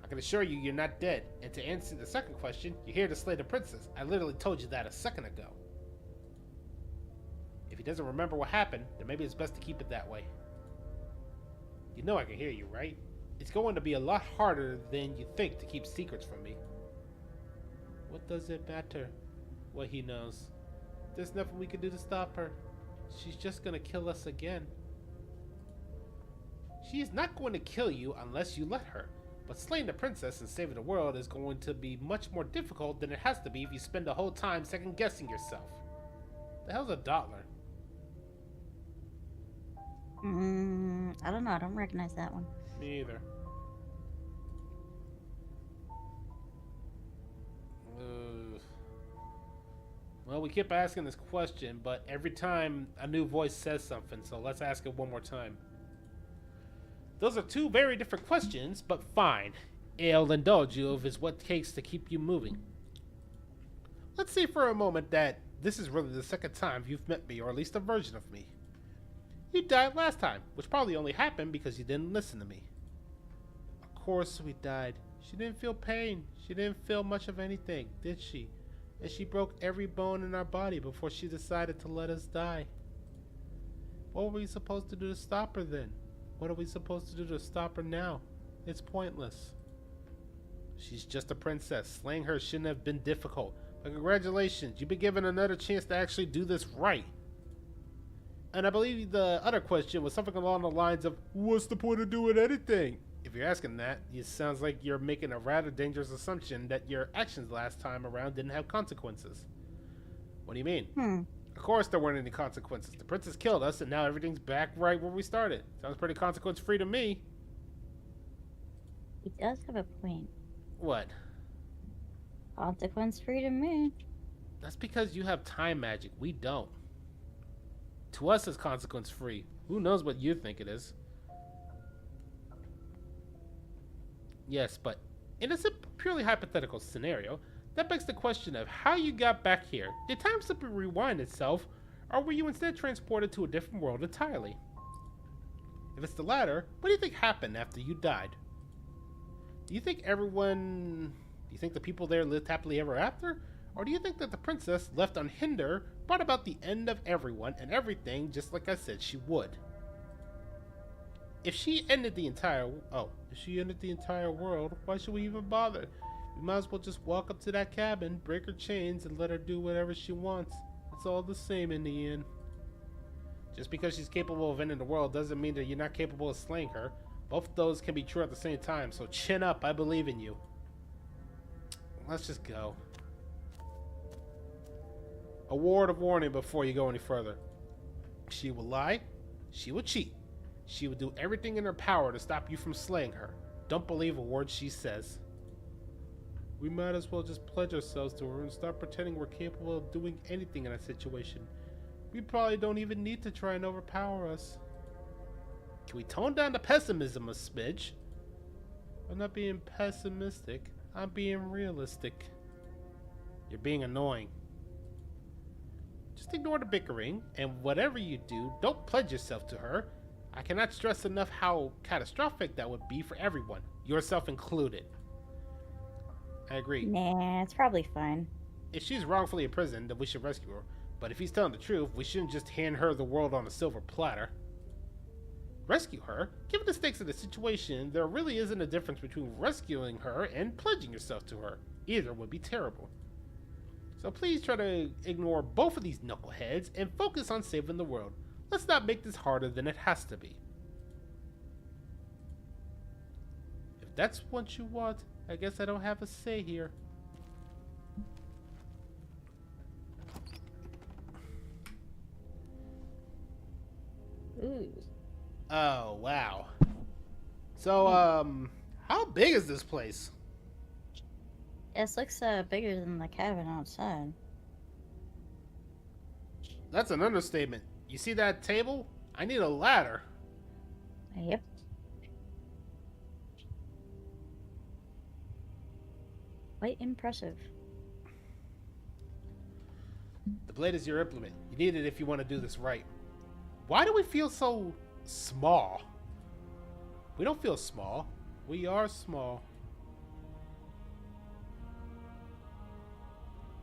I can assure you, you're not dead. And to answer the second question, you're here to slay the princess. I literally told you that a second ago. If he doesn't remember what happened, then maybe it's best to keep it that way. You know I can hear you, right? It's going to be a lot harder than you think to keep secrets from me. What does it matter what he knows? There's nothing we can do to stop her. She's just gonna kill us again. She is not going to kill you unless you let her. But slaying the princess and saving the world is going to be much more difficult than it has to be if you spend the whole time second guessing yourself. The hell's a dollar? I don't know. I don't recognize that one. Me either. Well, we keep asking this question, but every time a new voice says something, so let's ask it one more time. Those are two very different questions, but fine. I'll indulge you if it's what takes to keep you moving. Let's say for a moment that this is really the second time you've met me, or at least a version of me. You died last time, which probably only happened because you didn't listen to me. Of course we died. She didn't feel pain. She didn't feel much of anything, did she? And she broke every bone in our body before she decided to let us die. What were we supposed to do to stop her then? What are we supposed to do to stop her now? It's pointless. She's just a princess. Slaying her shouldn't have been difficult. But congratulations, you've been given another chance to actually do this right. And I believe the other question was something along the lines of, what's the point of doing anything? If you're asking that, it sounds like you're making a rather dangerous assumption that your actions last time around didn't have consequences. What do you mean? Of course there weren't any consequences. The princess killed us and now everything's back right where we started. Sounds pretty consequence-free to me. He does have a point. What? Consequence-free to me. That's because you have time magic. We don't. To us, it's consequence-free. Who knows what you think it is? Yes, but in a purely hypothetical scenario, that begs the question of how you got back here. Did time simply rewind itself, or were you instead transported to a different world entirely? If it's the latter, what do you think happened after you died? Do you think the people there lived happily ever after? Or do you think that the princess, left unhindered, brought about the end of everyone and everything just like I said she would? If she ended the entire world, why should we even bother? We might as well just walk up to that cabin, break her chains, and let her do whatever she wants. It's all the same in the end. Just because she's capable of ending the world doesn't mean that you're not capable of slaying her. Both of those can be true at the same time, so chin up, I believe in you. Let's just go. A word of warning before you go any further. She will lie. She will cheat. She will do everything in her power to stop you from slaying her. Don't believe a word she says. We might as well just pledge ourselves to her and stop pretending we're capable of doing anything in that situation. We probably don't even need to try and overpower us. Can we tone down the pessimism a smidge? I'm not being pessimistic. I'm being realistic. You're being annoying. Just ignore the bickering, and whatever you do, don't pledge yourself to her. I cannot stress enough how catastrophic that would be for everyone, yourself included. I agree. Nah, it's probably fine. If she's wrongfully imprisoned, then we should rescue her. But if he's telling the truth, we shouldn't just hand her the world on a silver platter. Rescue her? Given the stakes of the situation, there really isn't a difference between rescuing her and pledging yourself to her. Either would be terrible. So please try to ignore both of these knuckleheads and focus on saving the world. Let's not make this harder than it has to be. If that's what you want, I guess I don't have a say here. Ooh. Oh, wow. So, how big is this place? This looks bigger than the cabin outside. That's an understatement. You see that table? I need a ladder. Yep. Quite impressive. The blade is your implement. You need it if you want to do this right. Why do we feel so small? We don't feel small. We are small.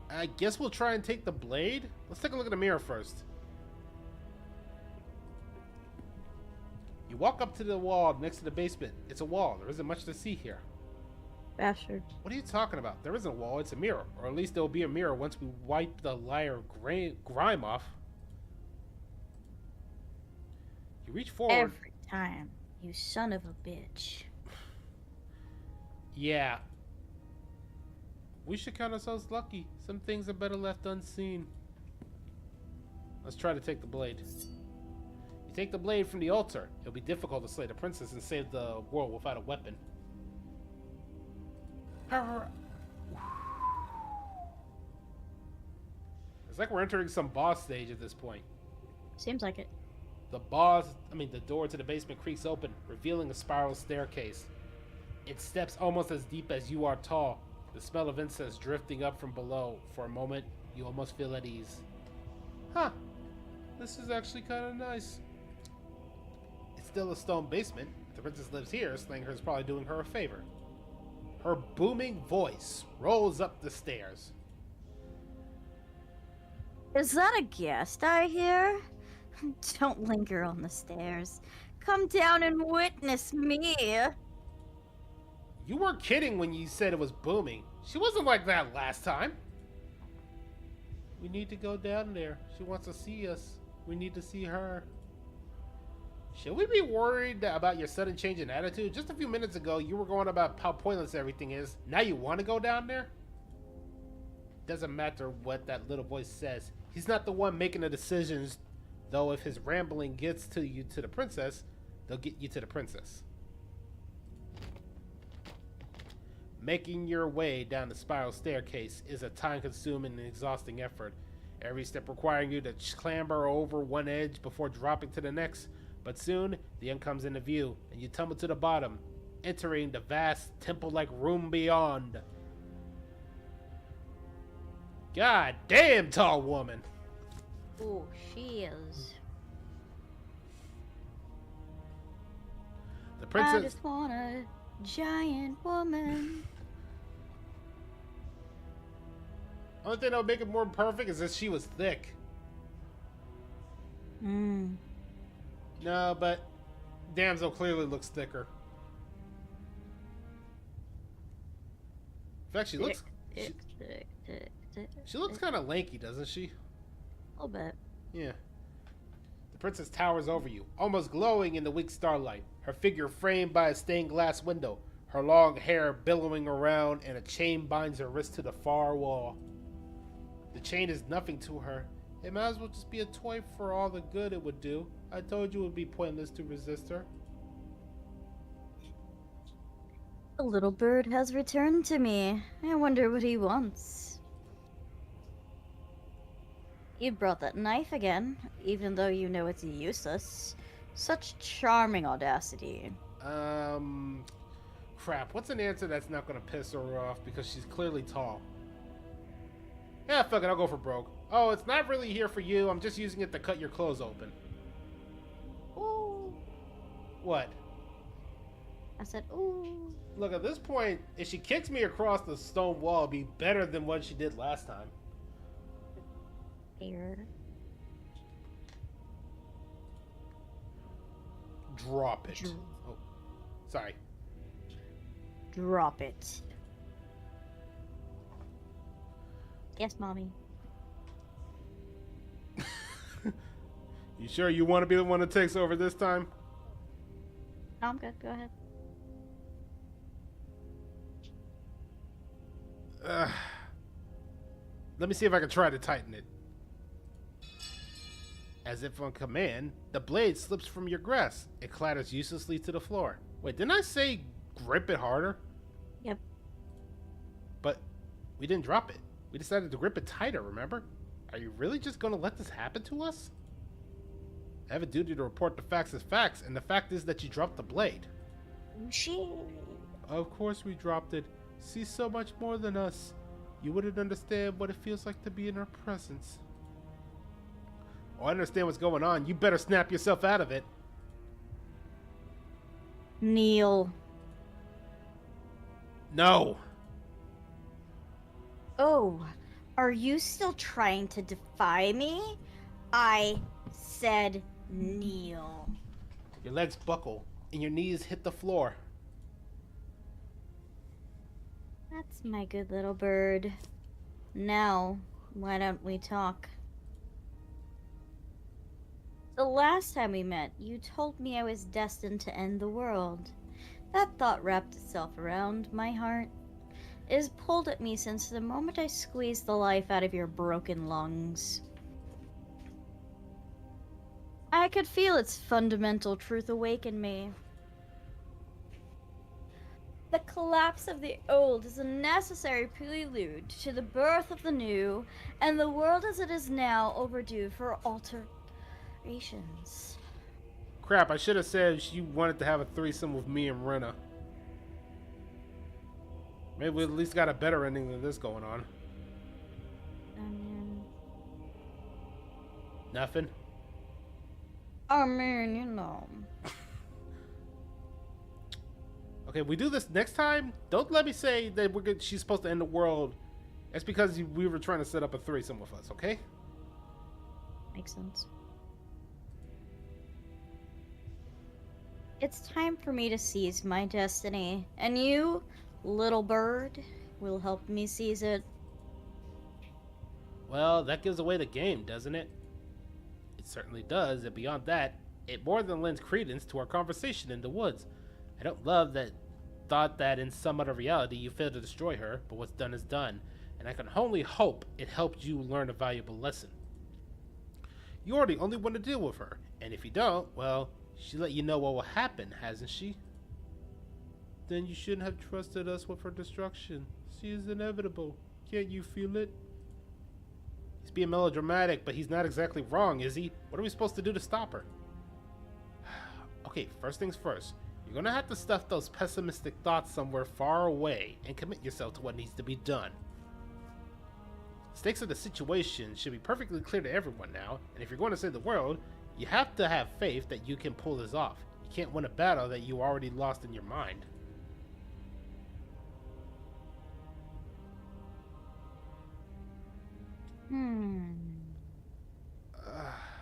I guess we'll try and take the blade. Let's take a look at the mirror first. You walk up to the wall next to the basement. It's a wall. There isn't much to see here. Bastard. What are you talking about? There isn't a wall. It's a mirror. Or at least there will be a mirror once we wipe the liar grime off. You reach forward. Every time. You son of a bitch. Yeah. We should count ourselves lucky. Some things are better left unseen. Let's try to take the blade. You take the blade from the altar. It'll be difficult to slay the princess and save the world without a weapon. It's like we're entering some boss stage at this point. Seems like it. The door to the basement creaks open, revealing a spiral staircase. Its steps almost as deep as you are tall. The smell of incense drifting up from below. For a moment, you almost feel at ease. Huh. This is actually kind of nice. It's still a stone basement. If the princess lives here, slaying her is probably doing her a favor. Her booming voice rolls up the stairs. Is that a guest I hear? Don't linger on the stairs. Come down and witness me. You weren't kidding when you said it was booming. She wasn't like that last time. We need to go down there. She wants to see us. We need to see her. Should we be worried about your sudden change in attitude? Just a few minutes ago, you were going about how pointless everything is. Now you want to go down there? Doesn't matter what that little voice says. He's not the one making the decisions. Though if his rambling gets to you to the princess, they'll get you to the princess. Making your way down the spiral staircase is a time-consuming and exhausting effort. Every step requiring you to clamber over one edge before dropping to the next. But soon, the end comes into view, and you tumble to the bottom, entering the vast temple-like room beyond. God damn, tall woman! Oh, she is. The I princess. just want a giant woman. Only thing that would make it more perfect is if she was thick. No, but damsel clearly looks thicker. In fact, she looks. She looks kind of lanky, doesn't she? A little bit. Yeah. The princess towers over you, almost glowing in the weak starlight. Her figure framed by a stained glass window. Her long hair billowing around, and a chain binds her wrist to the far wall. The chain is nothing to her. It might as well just be a toy for all the good it would do. I told you it would be pointless to resist her. The little bird has returned to me. I wonder what he wants. You brought that knife again, even though you know it's useless. Such charming audacity. Crap. What's an answer that's not gonna piss her off because she's clearly tall? Yeah, fuck it. I'll go for broke. Oh, it's not really here for you. I'm just using it to cut your clothes open. Ooh. What? I said, ooh. Look, at this point, if she kicks me across the stone wall, it'd be better than what she did last time. Here. Drop it. Oh, sorry. Drop it. Yes, mommy. You sure you want to be the one that takes over this time? No, I'm good. Go ahead. Let me see if I can try to tighten it. As if on command, the blade slips from your grasp. It clatters uselessly to the floor. Wait, didn't I say grip it harder? Yep. But we didn't drop it. We decided to grip it tighter, remember? Are you really just going to let this happen to us? I have a duty to report the facts as facts, and the fact is that you dropped the blade. She. Of course we dropped it. She's so much more than us. You wouldn't understand what it feels like to be in her presence. Oh, I understand what's going on. You better snap yourself out of it. Kneel. No. Oh, are you still trying to defy me? I said kneel. Your legs buckle, and your knees hit the floor. That's my good little bird. Now, why don't we talk? The last time we met, you told me I was destined to end the world. That thought wrapped itself around my heart. It has pulled at me since the moment I squeezed the life out of your broken lungs. I could feel its fundamental truth awaken me. The collapse of the old is a necessary prelude to the birth of the new, and the world as it is now overdue for alterations. Crap, I should have said you wanted to have a threesome with me and Rena. Maybe we at least got a better ending than this going on. Nothing? I mean, you know. Okay, we do this next time. Don't let me say that she's supposed to end the world. It's because we were trying to set up a threesome with us, okay? Makes sense. It's time for me to seize my destiny, and you, little bird, will help me seize it. Well, that gives away the game, doesn't it? It certainly does, and beyond that, it more than lends credence to our conversation in the woods. I don't love that thought that in some other reality you failed to destroy her, but what's done is done, and I can only hope it helped you learn a valuable lesson. You're the only one to deal with her, and if you don't, well, she let you know what will happen, hasn't she? Then you shouldn't have trusted us with her destruction. She is inevitable. Can't you feel it? He's being melodramatic, but he's not exactly wrong, is he? What are we supposed to do to stop her? Okay, first things first. You're gonna have to stuff those pessimistic thoughts somewhere far away and commit yourself to what needs to be done. Stakes of the situation should be perfectly clear to everyone now, and if you're going to save the world, you have to have faith that you can pull this off. You can't win a battle that you already lost in your mind.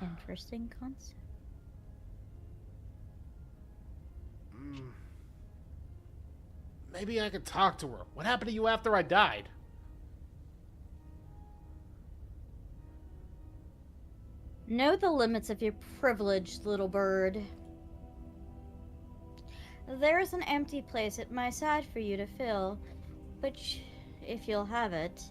Interesting concept. Maybe I could talk to her. What happened to you after I died? Know the limits of your privilege, little bird. There is an empty place at my side for you to fill, which, if you'll have it.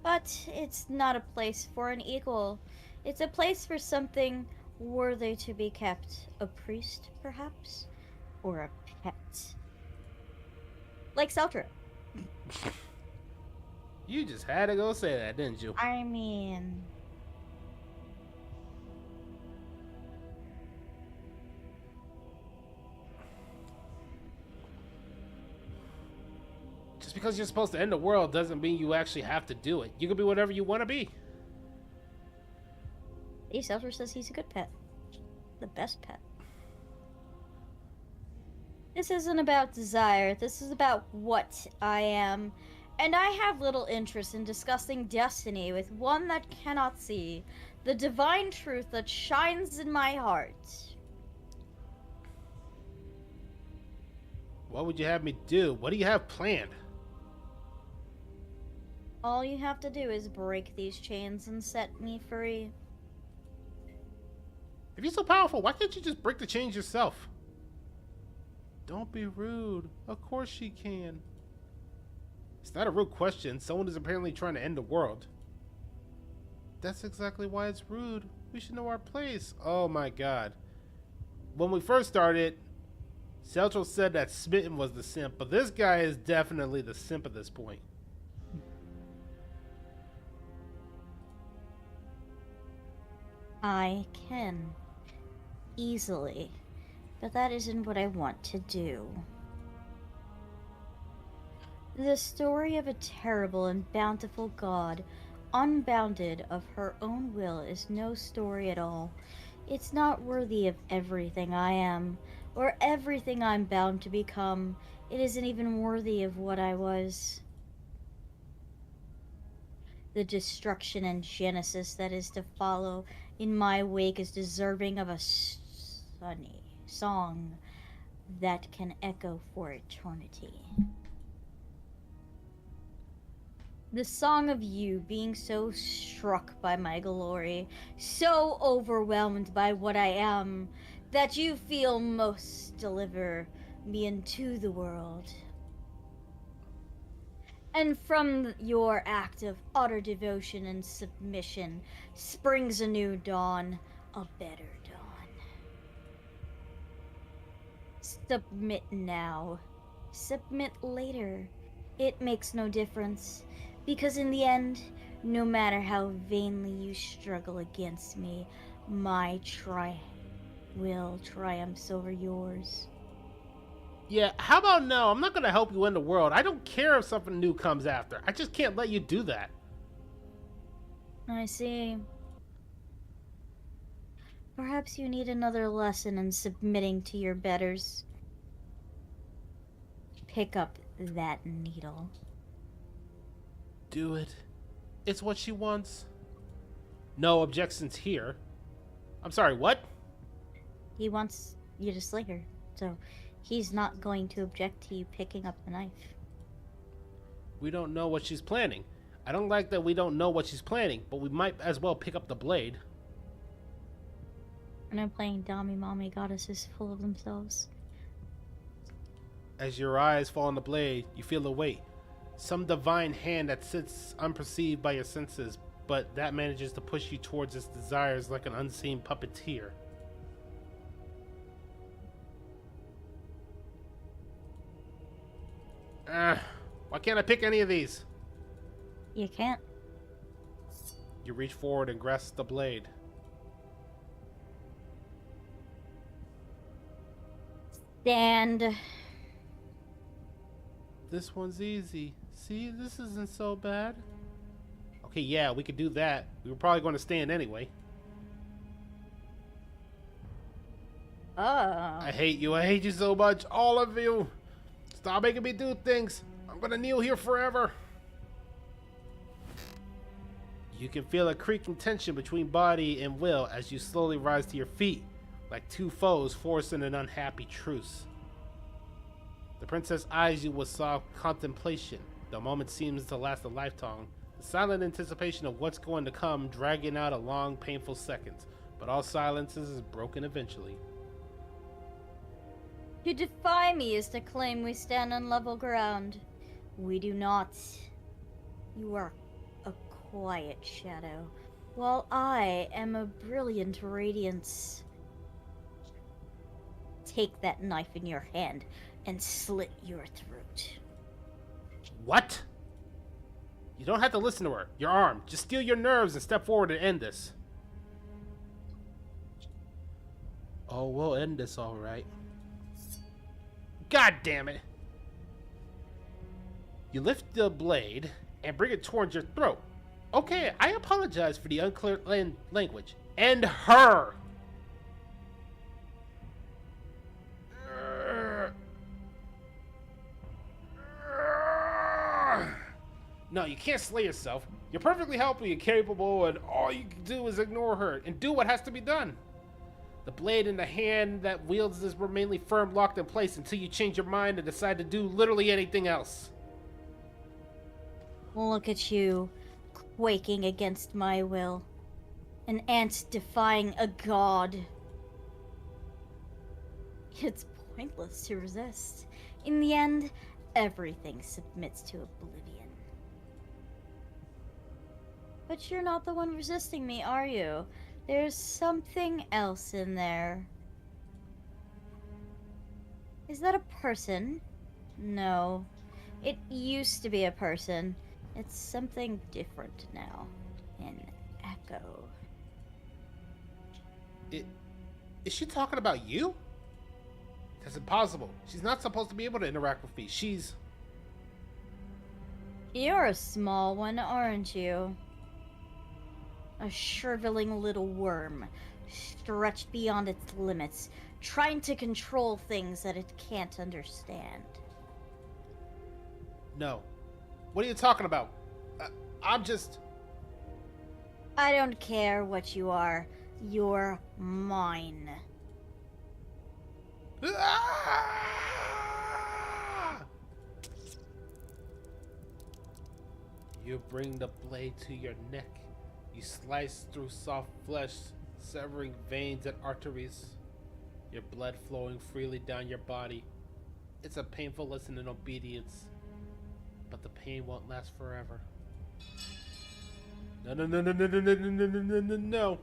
But it's not a place for an equal. It's a place for something worthy to be kept. A priest, perhaps? Or a pet? Like Seltra. You just had to go say that, didn't you? I mean... Just because you're supposed to end the world doesn't mean you actually have to do it. You can be whatever you want to be. Hey, Seltzer says he's a good pet. The best pet. This isn't about desire. This is about what I am. And I have little interest in discussing destiny with one that cannot see the divine truth that shines in my heart. What would you have me do? What do you have planned? All you have to do is break these chains and set me free. If you're so powerful, why can't you just break the chains yourself? Don't be rude. Of course she can. It's not a rude question. Someone is apparently trying to end the world. That's exactly why it's rude. We should know our place. Oh my god. When we first started, Seltro said that Smitten was the simp, but this guy is definitely the simp at this point. I can. Easily. But that isn't what I want to do. The story of a terrible and bountiful god, unbounded of her own will, is no story at all. It's not worthy of everything I am, or everything I'm bound to become. It isn't even worthy of what I was. The destruction and genesis that is to follow in my wake is deserving of a sunny song that can echo for eternity. The song of you being so struck by my glory, so overwhelmed by what I am, that you feel most deliver me into the world. And from your act of utter devotion and submission springs a new dawn, a better dawn. Submit now. Submit later. It makes no difference. Because in the end, no matter how vainly you struggle against me, my will triumphs over yours. Yeah, how about no? I'm not gonna help you in the world. I don't care if something new comes after. I just can't let you do that. I see. Perhaps you need another lesson in submitting to your betters. Pick up that needle. Do it. It's what she wants. No objections here. I'm sorry, what? He wants you to slay her, so he's not going to object to you picking up the knife. We don't know what she's planning. I don't like that we don't know what she's planning, but we might as well pick up the blade. And I'm playing Dami Mommy goddesses full of themselves. As your eyes fall on the blade, you feel the weight. Some divine hand that sits unperceived by your senses, but that manages to push you towards its desires like an unseen puppeteer. Why can't I pick any of these? You can't. You reach forward and grasp the blade. Stand. This one's easy. See, this isn't so bad. Okay, yeah, we could do that. We were probably going to stand anyway. I hate you. I hate you so much. All of you. Stop making me do things. I'm going to kneel here forever. You can feel a creaking tension between body and will as you slowly rise to your feet, like two foes forcing an unhappy truce. The princess eyes you with soft contemplation. The moment seems to last a lifetime. The silent anticipation of what's going to come dragging out a long, painful seconds. But all silences is broken eventually. To defy me is to claim we stand on level ground. We do not. You are a quiet shadow, while I am a brilliant radiance. Take that knife in your hand and slit your throat. What? You don't have to listen to her. You're armed. Just steel your nerves and step forward and end this. Oh, we'll end this all right. God damn it. You lift the blade and bring it towards your throat. Okay, I apologize for the unclear language. And her! No, you can't slay yourself. You're perfectly healthy and capable, and all you can do is ignore her and do what has to be done. The blade in the hand that wields this remainly firm, locked in place until you change your mind and decide to do literally anything else. Look at you, quaking against my will. An ant defying a god. It's pointless to resist. In the end, everything submits to oblivion. But you're not the one resisting me, are you? There's something else in there. Is that a person? No. It used to be a person. It's something different now. An echo. Is she talking about you? That's impossible. She's not supposed to be able to interact with me. She's... You're a small one, aren't you? A shriveling little worm, stretched beyond its limits, trying to control things that it can't understand. No. What are you talking about? I'm just... I don't care what you are. You're mine. You bring the blade to your neck. You slice through soft flesh, severing veins and arteries. Your blood flowing freely down your body. It's a painful lesson in obedience, but the pain won't last forever. No, no, no, no, no, no, no, no, no, no, no, no.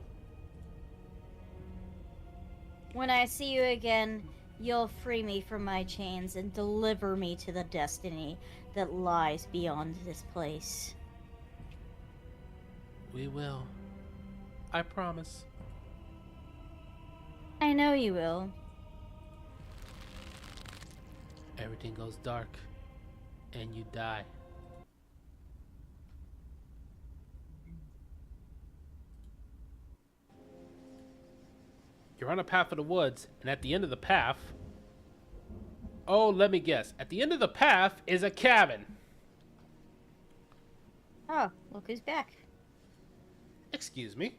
When I see you again, you'll free me from my chains and deliver me to the destiny that lies beyond this place. We will. I promise. I know you will. Everything goes dark, and you die. You're on a path of the woods, and at the end of the path... Oh, let me guess. At the end of the path is a cabin. Oh, look who's back. Excuse me.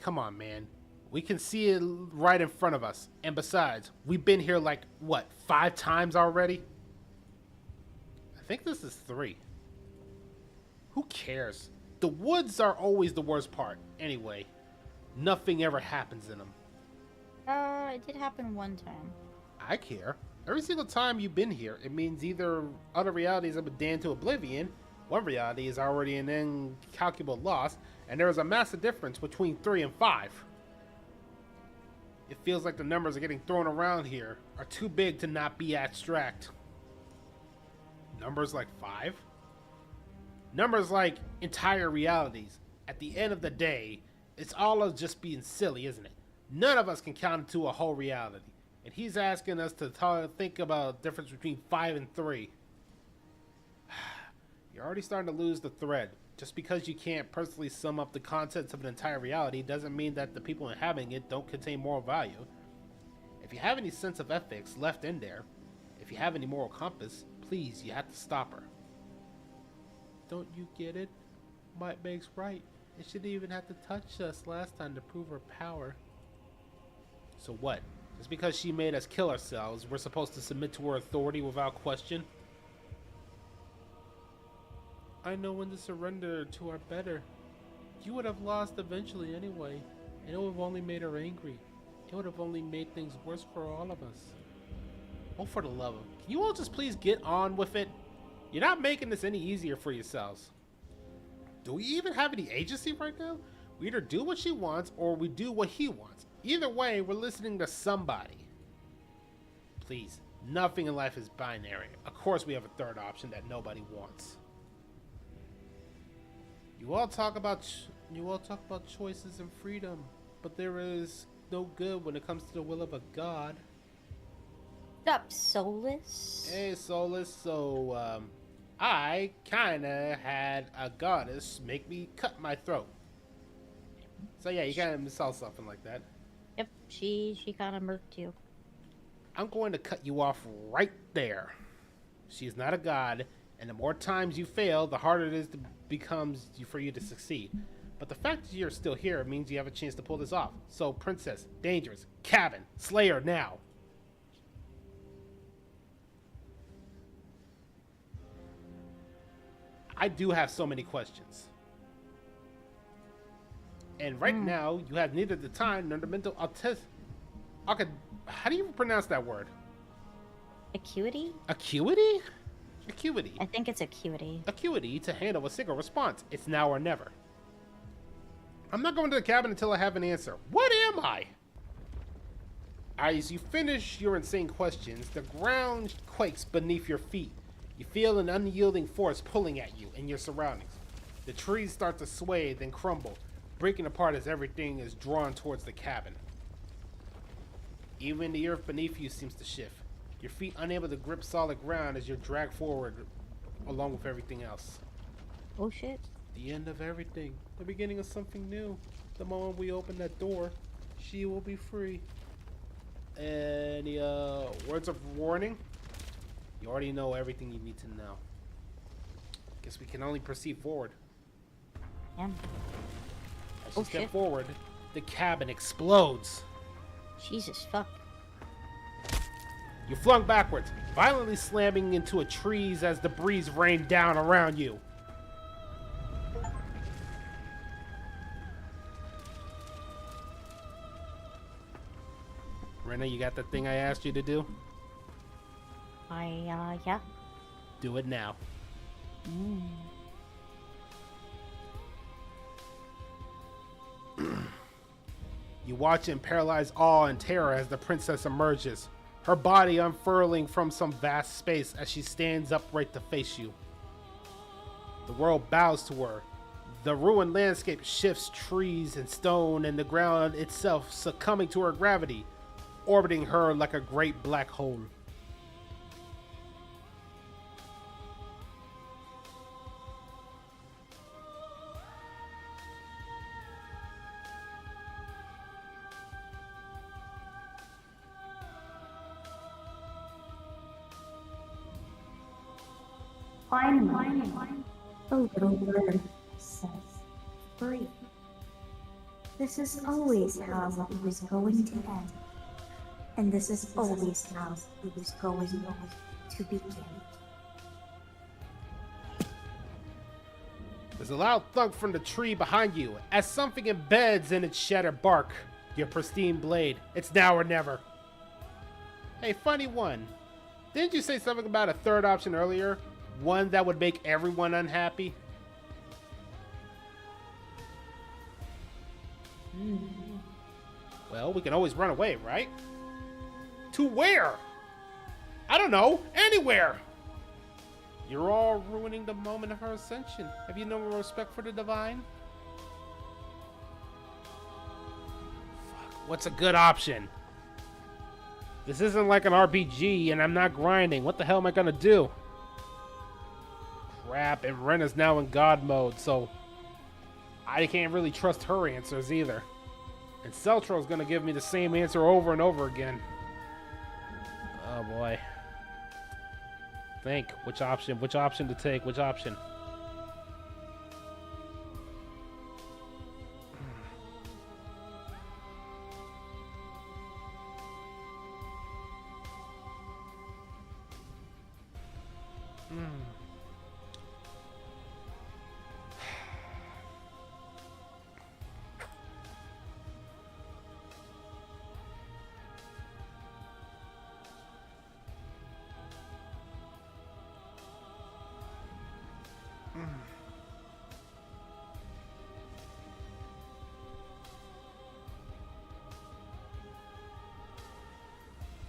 Come on, man. We can see it right in front of us. And besides, we've been here like, what, 5 times already? I think this is 3. Who cares? The woods are always the worst part. Anyway, nothing ever happens in them. It did happen one time. I care. Every single time you've been here, it means either other realities have been damned to oblivion, one reality is already an incalculable loss, and there is a massive difference between 3 and 5. It feels like the numbers are getting thrown around here are too big to not be abstract. Numbers like 5? Numbers like entire realities. At the end of the day, it's all of just being silly, isn't it? None of us can count into a whole reality. And he's asking us to think about the difference between 5 and 3. You're already starting to lose the thread. Just because you can't personally sum up the contents of an entire reality doesn't mean that the people inhabiting it don't contain moral value. If you have any sense of ethics left in there, if you have any moral compass, please, you have to stop her. Don't you get it? Might makes right. It shouldn't even have to touch us last time to prove her power. So what? Just because she made us kill ourselves, we're supposed to submit to her authority without question? I know when to surrender to our better. You would have lost eventually anyway, and it would have only made her angry. It would have only made things worse for all of us. Oh, for the love of... Can you all just please get on with it? You're not making this any easier for yourselves. Do we even have any agency right now? We either do what she wants, or we do what he wants. Either way, we're listening to somebody. Please, nothing in life is binary. Of course we have a third option that nobody wants. You all talk about choices and freedom, but there is no good when it comes to the will of a god. Up, Solus. Hey, Solus. So, I kinda had a goddess make me cut my throat. So yeah, you kinda saw something like that. Yep, she kind of murked you. I'm going to cut you off right there. She is not a god, and the more times you fail, the harder it is to becomes for you to succeed. But the fact that you're still here means you have a chance to pull this off. So, Princess, Dangerous, Cabin, Slayer now. I do have so many questions. And right now, you have neither the time nor the mental how do you pronounce that word? Acuity? Acuity? Acuity. I think it's acuity. Acuity to handle a single response. It's now or never. I'm not going to the cabin until I have an answer. What am I? As you finish your insane questions, the ground quakes beneath your feet. You feel an unyielding force pulling at you and your surroundings. The trees start to sway, then crumble, breaking apart as everything is drawn towards the cabin. Even the earth beneath you seems to shift. Your feet unable to grip solid ground as you're dragged forward along with everything else. Oh shit. The end of everything. The beginning of something new. The moment we open that door, she will be free. Any words of warning? You already know everything you need to know. Guess we can only proceed forward. Yeah. As you Oh, step shit. forward, the cabin explodes. Jesus fuck. You flung backwards, violently slamming into a trees as the breeze rained down around you. Rena, you got the thing I asked you to do? Yeah. Do it now. You watch in paralyzed awe and terror as the princess emerges, her body unfurling from some vast space as she stands upright to face you. The world bows to her. The ruined landscape shifts, trees and stone and the ground itself succumbing to her gravity, orbiting her like a great black hole. Finally, the little bird says, free. This is always how it was going to end. And this is always how it was going to begin. There's a loud thunk from the tree behind you as something embeds in its shattered bark your pristine blade. It's now or never. Hey, funny one. Didn't you say something about a third option earlier? One that would make everyone unhappy? Well, we can always run away, right? To where? I don't know. Anywhere! You're all ruining the moment of her ascension. Have you no respect for the divine? Fuck, what's a good option? This isn't like an RPG and I'm not grinding. What the hell am I gonna do? Crap, and Ren is now in God mode, so I can't really trust her answers either. And Celtro's gonna give me the same answer over and over again. Oh boy. Think, which option to take, which option?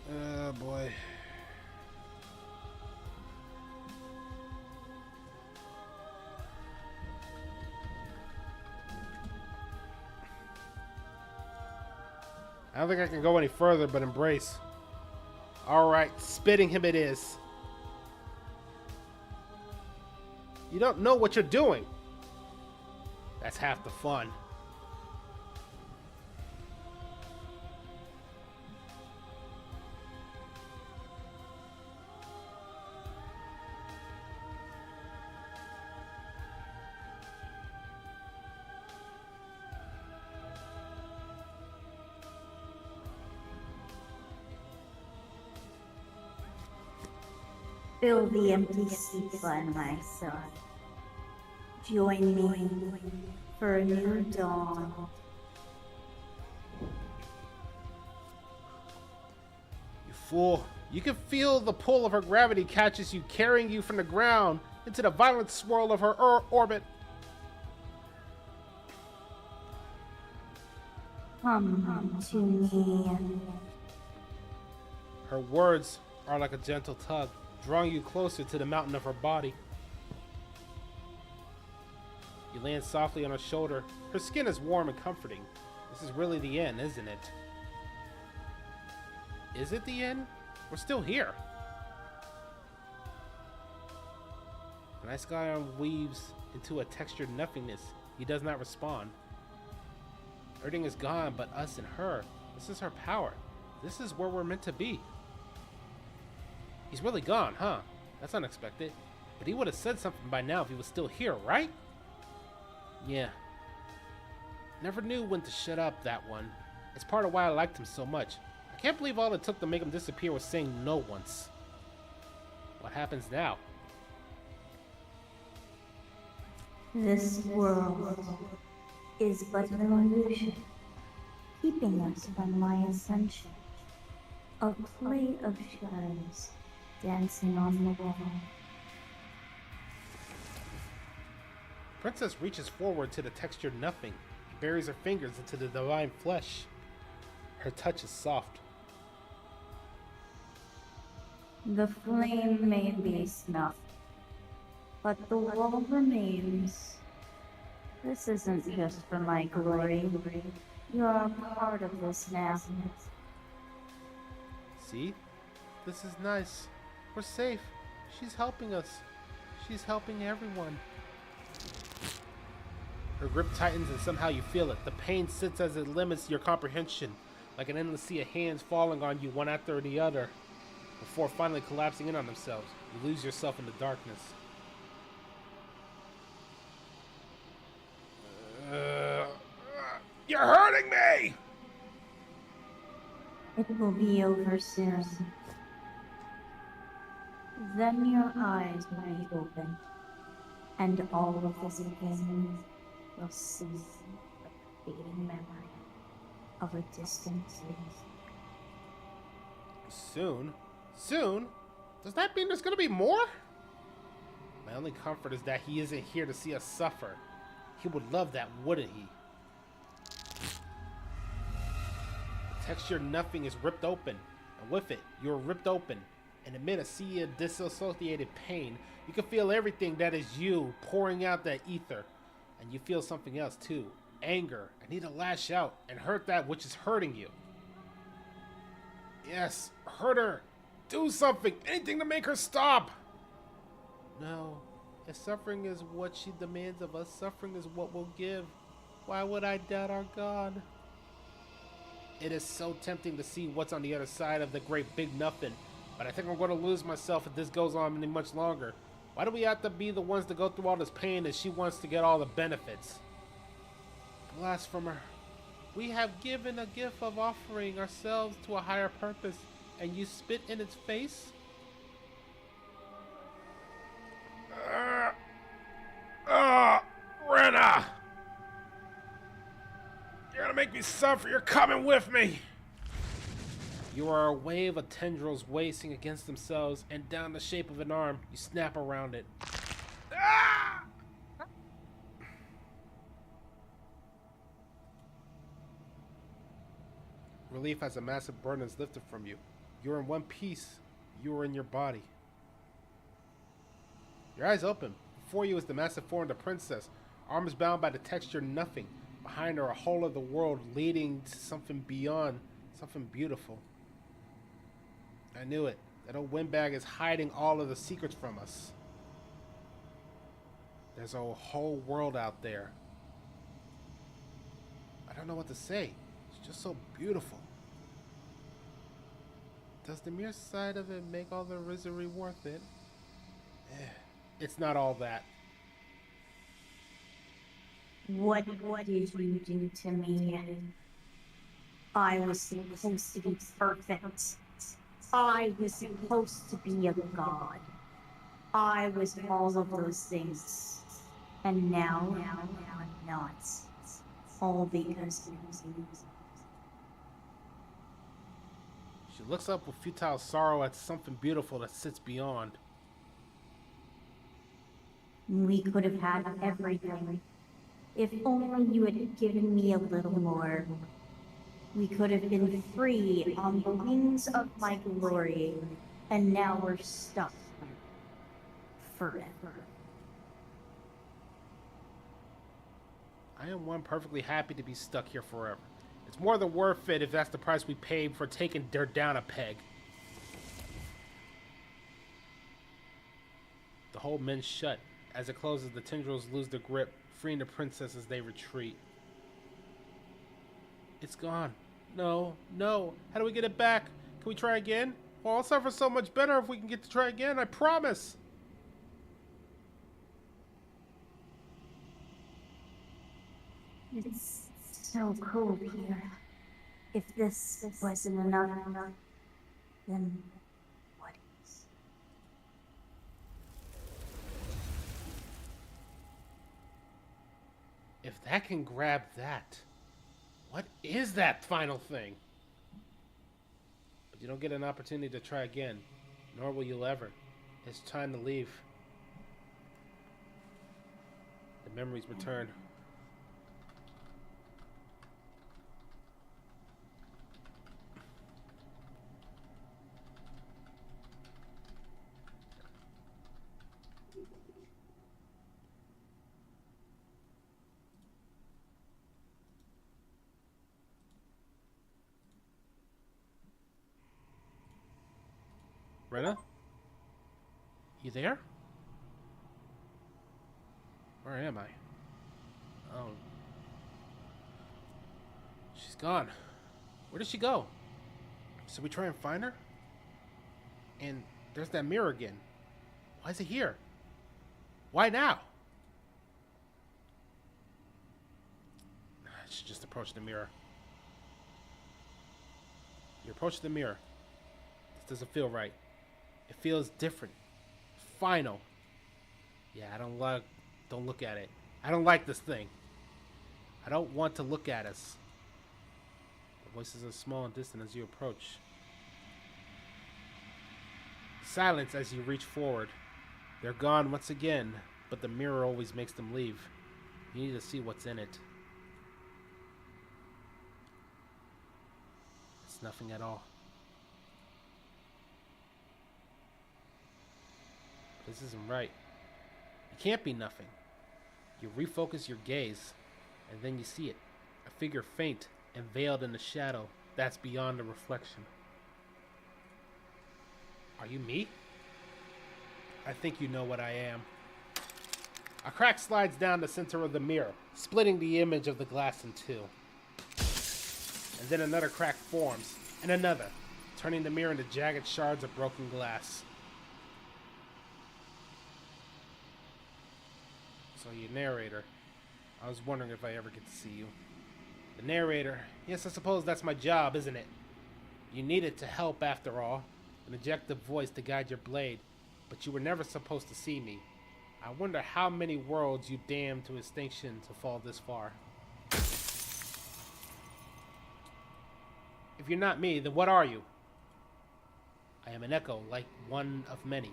Oh boy. I don't think I can go any further but embrace. Alright, spitting him it is. You don't know what you're doing. That's half the fun. Fill the empty seat by myself. Join me for a new dawn. You fool. You can feel the pull of her gravity catches you, carrying you from the ground into the violent swirl of her orbit. Come to me. Her words are like a gentle tug, drawing you closer to the mountain of her body. You land softly on her shoulder. Her skin is warm and comforting. This is really the end, isn't it? Is it the end? We're still here. The night sky weaves into a textured nothingness. He does not respond. Everything is gone but us and her. This is her power. This is where we're meant to be. He's really gone, huh? That's unexpected. But he would have said something by now if he was still here, right? Yeah. Never knew when to shut up, that one. It's part of why I liked him so much. I can't believe all it took to make him disappear was saying no once. What happens now? This world is but an illusion, keeping us from my ascension. A play of shadows dancing on the wall. Princess reaches forward to the textured nothing, buries her fingers into the divine flesh. Her touch is soft. The flame may be snuffed, but the wall remains. This isn't just for my glory. You're a part of this now. See? This is nice. We're safe. She's helping us. She's helping everyone. Her grip tightens and somehow you feel it. The pain sits as it limits your comprehension, like an endless sea of hands falling on you one after the other, before finally collapsing in on themselves. You lose yourself in the darkness. You're hurting me! It will be over soon. Then your eyes might open, and all of this pain will cease like a fading memory of a distant place. Soon? Soon? Does that mean there's gonna be more? My only comfort is that he isn't here to see us suffer. He would love that, wouldn't he? The texture nothing is ripped open, and with it, you're ripped open. And amid a sea of disassociated pain, you can feel everything that is you pouring out that ether. And you feel something else too. Anger. I need to lash out and hurt that which is hurting you. Yes, hurt her. Do something. Anything to make her stop. No. If suffering is what she demands of us, suffering is what we'll give. Why would I doubt our God? It is so tempting to see what's on the other side of the great big nothing. But I think I'm going to lose myself if this goes on any much longer. Why do we have to be the ones to go through all this pain and she wants to get all the benefits? Blasphemer. We have given a gift of offering ourselves to a higher purpose, and you spit in its face? Rena! You're gonna make me suffer. You're coming with me. You are a wave of tendrils racing against themselves, and down the shape of an arm, you snap around it. Ah! Relief as a massive burden is lifted from you. You're in one piece. You are in your body. Your eyes open. Before you is the massive form of the princess, arms bound by the texture nothing. Behind her, a whole other world leading to something beyond, something beautiful. I knew it. That old windbag is hiding all of the secrets from us. There's a whole world out there. I don't know what to say. It's just so beautiful. Does the mere sight of it make all the misery worth it? It's not all that. What did you do to me? I was supposed to be perfect. I was supposed to be a god. I was all of those things. And now I'm not. All because She looks up with futile sorrow at something beautiful that sits beyond. we could have had everything. If only you had given me a little more. We could have been free on the wings of my glory, and now we're stuck forever. I am one perfectly happy to be stuck here forever. It's more than worth it if that's the price we paid for taking dirt down a peg. The hole mends shut. As it closes, the tendrils lose their grip, freeing the princess as they retreat. It's gone. No. How do we get it back? Can we try again? Well, I'll suffer so much better if we can get to try again, I promise. It's so cold here. If this wasn't enough, then what is? If that can grab that, what is that final thing? But you don't get an opportunity to try again, nor will you ever. It's time to leave. The memories return. Rena? You there? Where am I? Oh. She's gone. Where did she go? Should we try and find her? And there's that mirror again. Why is it here? Why now? I should just approach the mirror. You approach the mirror. This doesn't feel right. It feels different. Final. Yeah, don't look at it. I don't like this thing. I don't want to look at us. The voices are small and distant as you approach. Silence as you reach forward. They're gone once again, but the mirror always makes them leave. You need to see what's in it. It's nothing at all. This isn't right. It can't be nothing. You refocus your gaze, and then you see it. A figure faint and veiled in the shadow that's beyond the reflection. Are you me? I think you know what I am. A crack slides down the center of the mirror, splitting the image of the glass in two. And then another crack forms, and another, turning the mirror into jagged shards of broken glass. So you narrator. I was wondering if I ever get to see you. The narrator. Yes, I suppose that's my job, isn't it? You needed to help after all. An objective voice to guide your blade. But you were never supposed to see me. I wonder how many worlds you damned to extinction to fall this far. If you're not me, then what are you? I am an echo, like one of many.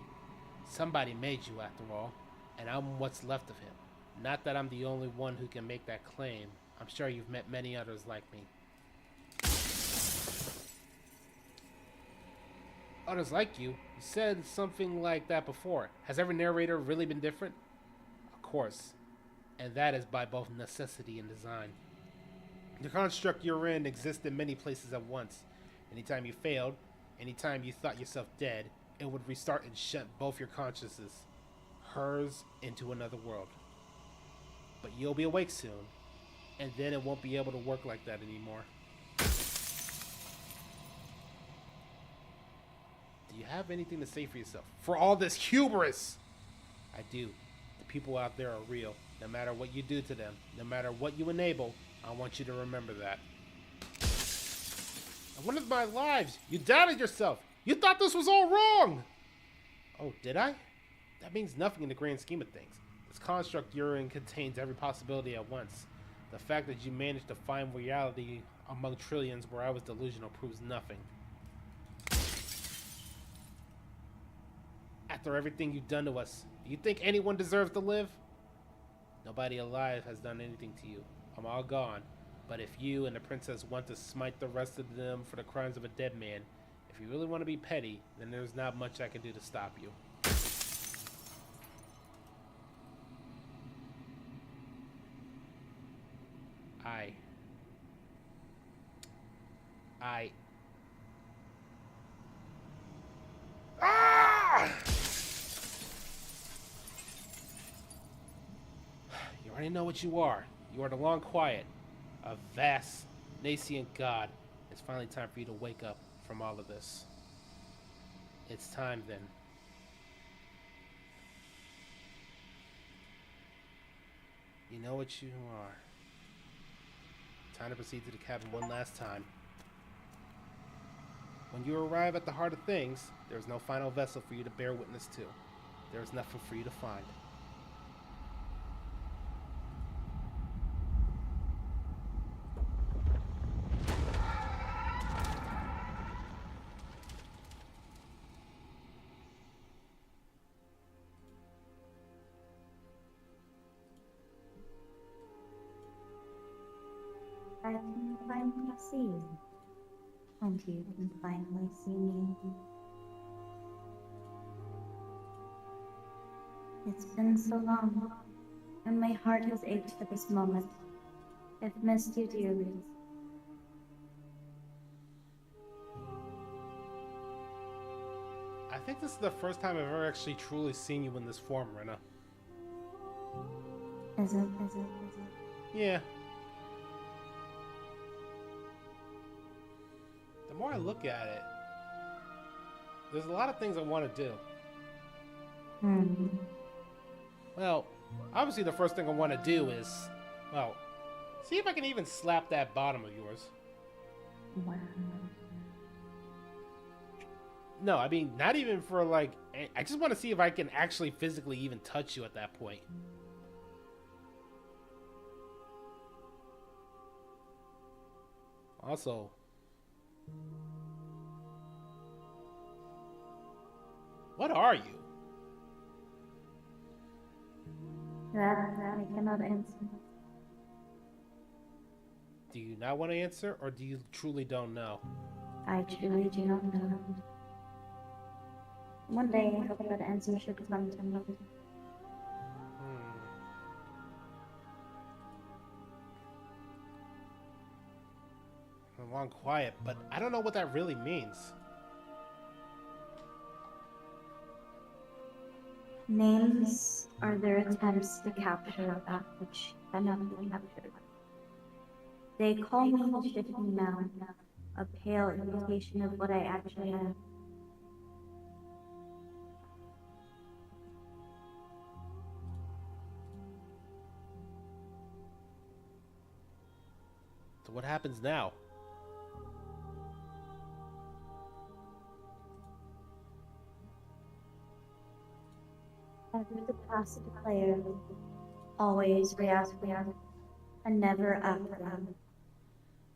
Somebody made you after all, and I'm what's left of him. Not that I'm the only one who can make that claim. I'm sure you've met many others like me. Others like you? You said something like that before. Has every narrator really been different? Of course. And that is by both necessity and design. The construct you're in exists in many places at once. Anytime you failed, Anytime you thought yourself dead, it would restart and shut both your consciousnesses, hers into another world. But you'll be awake soon, and then it won't be able to work like that anymore. Do you have anything to say for yourself? For all this hubris! I do. The people out there are real. No matter what you do to them, no matter what you enable, I want you to remember that. And one of my lives, you doubted yourself. You thought this was all wrong! Oh, did I? That means nothing in the grand scheme of things. This construct you're in contains every possibility at once. The fact that you managed to find reality among trillions where I was delusional proves nothing. After everything you've done to us, do you think anyone deserves to live? Nobody alive has done anything to you. I'm all gone. But if you and the princess want to smite the rest of them for the crimes of a dead man, if you really want to be petty, then there's not much I can do to stop you. Ah! You already know what you are. You are the Long Quiet, a vast, nascent god. It's finally time for you to wake up from all of this. It's time then. You know what you are. Time to proceed to the cabin one last time. When you arrive at the heart of things, there is no final vessel for you to bear witness to. There is nothing for you to find. I can finally see you. And you can finally see me. It's been so long, and my heart has ached for this moment. I've missed you dearly. I think this is the first time I've ever actually truly seen you in this form, Rena. Is it? Yeah. The more I look at it, there's a lot of things I want to do. Well, obviously the first thing I want to do is, well, see if I can even slap that bottom of yours. Wow. No, I mean, not even for like, I just want to see if I can actually physically even touch you at that point. Also, what are you? That I cannot answer. Do you not want to answer, or do you truly don't know? I truly do not know. One day I hope that answer should come to me. I'm Long Quiet, but I don't know what that really means. Names are their attempts to capture that which cannot be captured. They call me shifting now, a pale imitation of what I actually am. So what happens now? Ever the passive player, always reactive, and never after.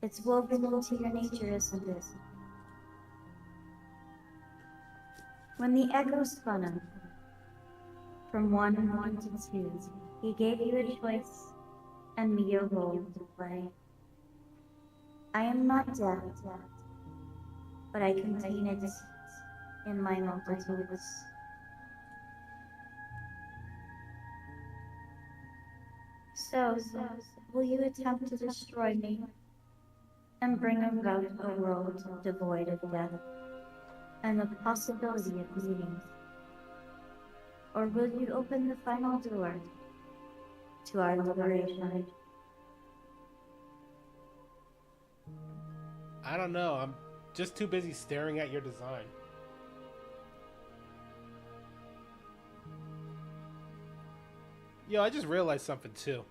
It's woven into your nature, isn't it? When the echo spun up, from one to two, he gave you a choice and me a role to play. I am not dead, but I contain it in my multitudes. So, will you attempt to destroy me and bring about a world devoid of death? and the possibility of meeting? Or will you open the final door to our liberation? I don't know. I'm just too busy staring at your design. Yo, I just realized something too.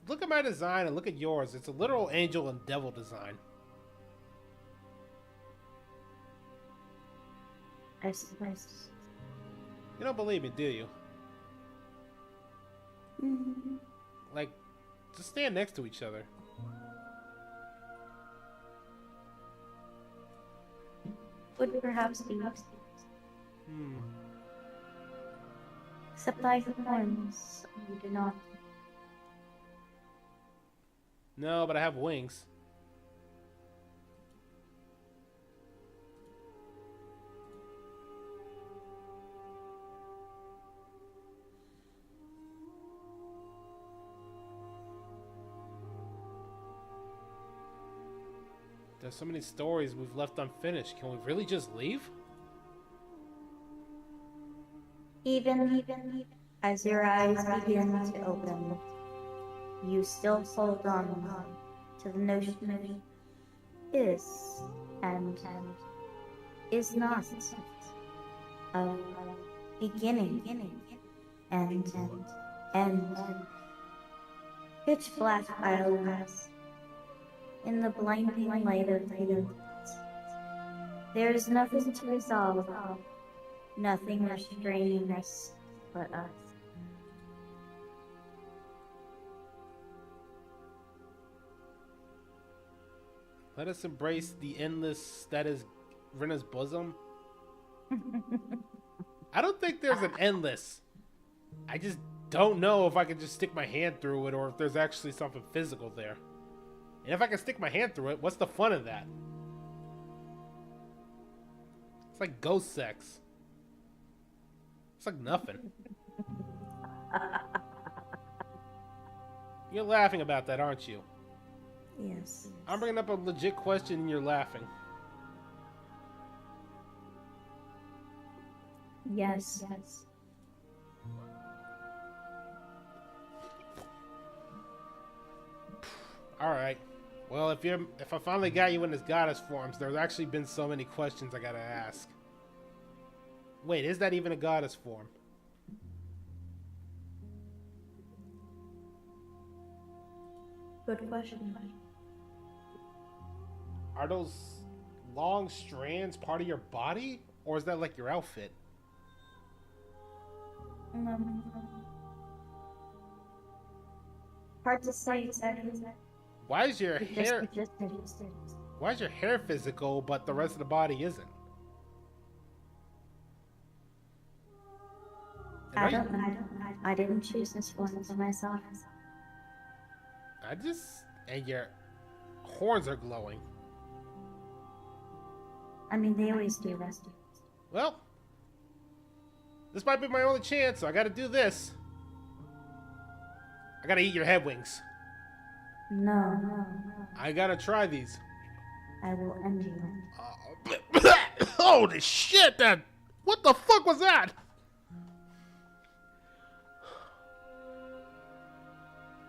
Look at my design and look at yours. It's a literal angel and devil design. I suppose. You don't believe me, do you? Like, just stand next to each other. Would perhaps be. Hmm. Except I have horns. You do not. No, but I have wings. There's so many stories we've left unfinished. Can we really just leave? Even as your eyes begin to open, you still hold on to the notion of is and is not of beginning and end. Pitch black islands in the blinding light of the there is nothing to resolve, nothing restraining us but us. Let us embrace the endless that is Rinna's bosom. I don't think there's an endless. I just don't know if I can just stick my hand through it or if there's actually something physical there. And if I can stick my hand through it, what's the fun of that? It's like ghost sex. It's like nothing. You're laughing about that, aren't you? Yes. I'm bringing up a legit question and you're laughing. Yes. Alright. Well, if I finally got you in this goddess forms, there's actually been so many questions I gotta ask. Wait, is that even a goddess form? Good question. Are those long strands part of your body? Or is that like your outfit? Hard to say exactly. Why is your hair Just Why is your hair physical but the rest of the body isn't? And I don't know. I didn't choose this one for myself. And your horns are glowing. I mean, they always do that. Well, this might be my only chance, so I gotta do this. I gotta eat your head wings. No. I gotta try these. I will end you. Holy shit, what the fuck was that?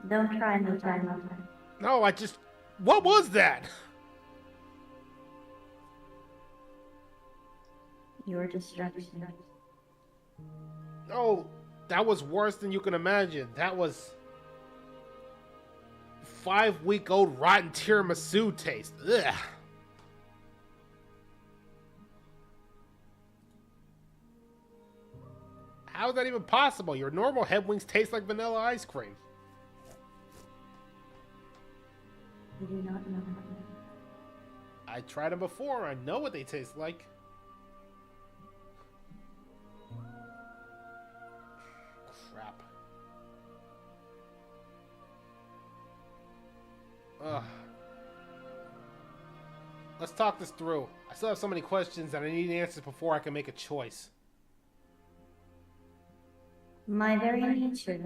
Don't try no time. No, what was that? Your destruction. Oh, that was worse than you can imagine. That was 5-week-old rotten tiramisu taste. Ugh. How is that even possible? Your normal head wings taste like vanilla ice cream. You do not know. I tried them before. I know what they taste like. Crap. Ugh. Let's talk this through. I still have so many questions and I need answers before I can make a choice. My very nature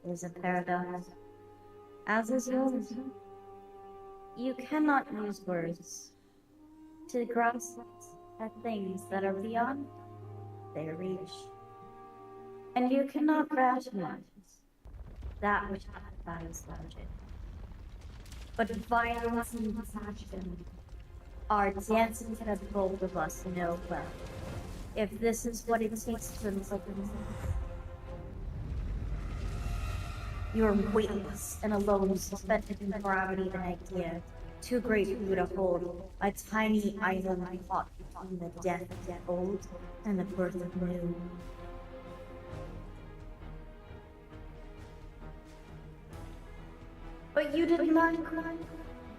is a paradox. As is yours. You cannot use words to grasp at things that are beyond their reach. And you cannot rationalize that which defies logic. But violence and passion are dancing to the both of us know well. If this is what it takes to enlighten, you are weightless and alone, suspended in gravity, the idea. Too great for you to hold, a tiny island caught between the death of the old and the birth of new. But you did not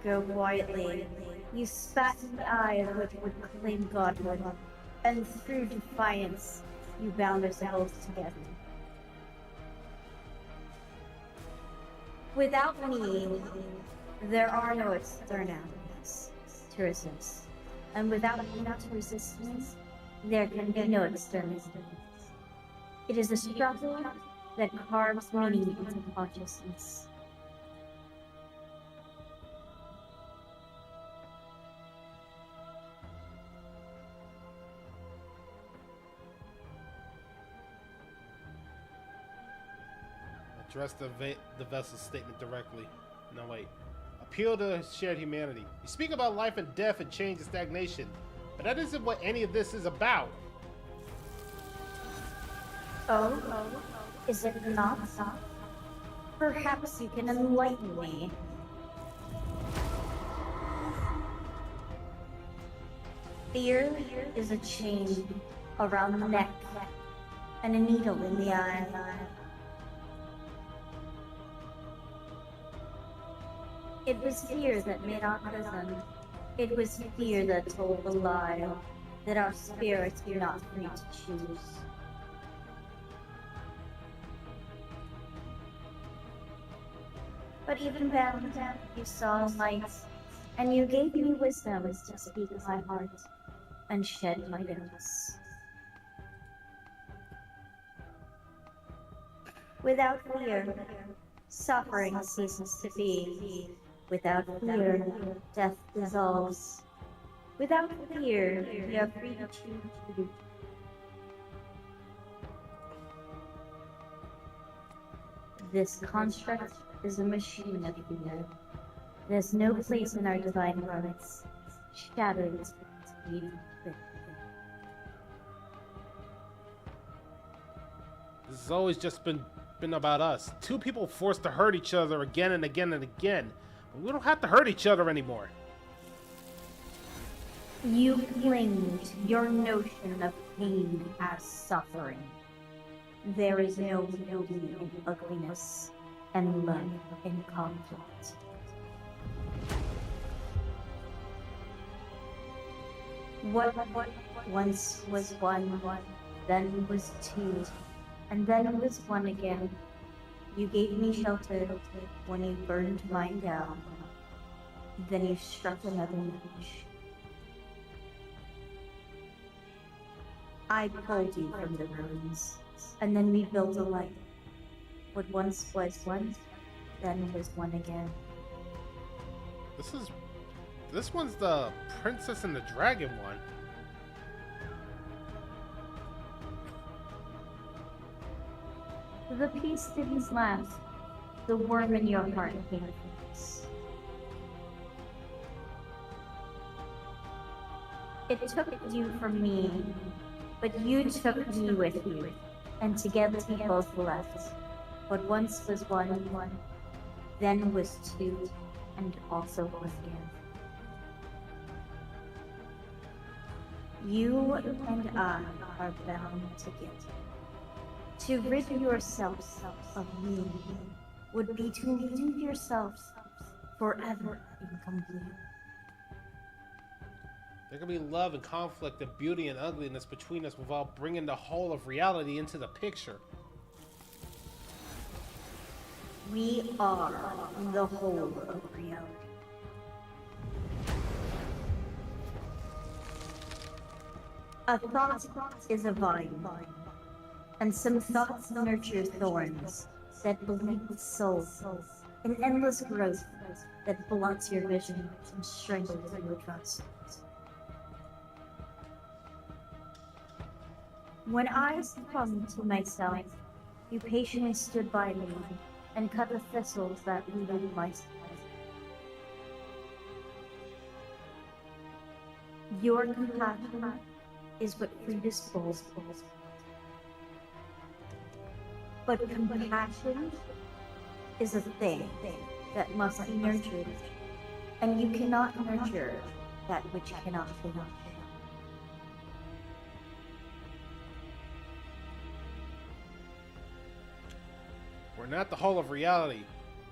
go quietly. You spat in the eye of which would claim godhood, and through defiance, you bound us both together. Without me, there are no externalities to resist. And without me to resist me, there can be no externalities. It is a struggle that carves meaning into consciousness. Address the vessel's statement directly. No, wait. Appeal to shared humanity. You speak about life and death and change and stagnation, but that isn't what any of this is about. Oh, is it not? Perhaps you can enlighten me. Fear is a chain around the neck and a needle in the eye. It was fear that made our prison. It was fear that told the lie that our spirits were not free to choose. But even bound, you saw light, and you gave me wisdom to speak my heart and shed my doubts. Without fear, suffering ceases to be. Without fear, death dissolves. Without fear, you are free to choose. This construct is a machine of fear. There's no place in our divine rights. Shattered to be fit. This has always just been about us. Two people forced to hurt each other again and again and again. But we don't have to hurt each other anymore. You cling to your notion of pain as suffering. There is no beauty in ugliness and love in conflict. What once was one, then was two, and then was one again. You gave me shelter when you burned mine down. Then you struck another match. I pulled you from the ruins, and then we built a light. What once was one, then was one again. This one's the Princess and the Dragon one. The peace didn't last. The worm in your heart came first. It took you from me, but you took me with you, and together we both left. What once was one, then was two, and also was again. You and I are bound together. To rid yourself of me would be to leave yourself forever incomplete. There can be love and conflict and beauty and ugliness between us without bringing the whole of reality into the picture. We are the whole of reality. A thought is a vine, and some thoughts nurture thorns that bleed the soul, an endless growth that blunts your vision and strangles your trust. When I succumbed to myself, you patiently stood by me and cut the thistles that rooted my soul. Your compassion is what predisposes. But compassion is a thing that must be nurtured, and you cannot nurture that which cannot be nurtured. We're not the whole of reality.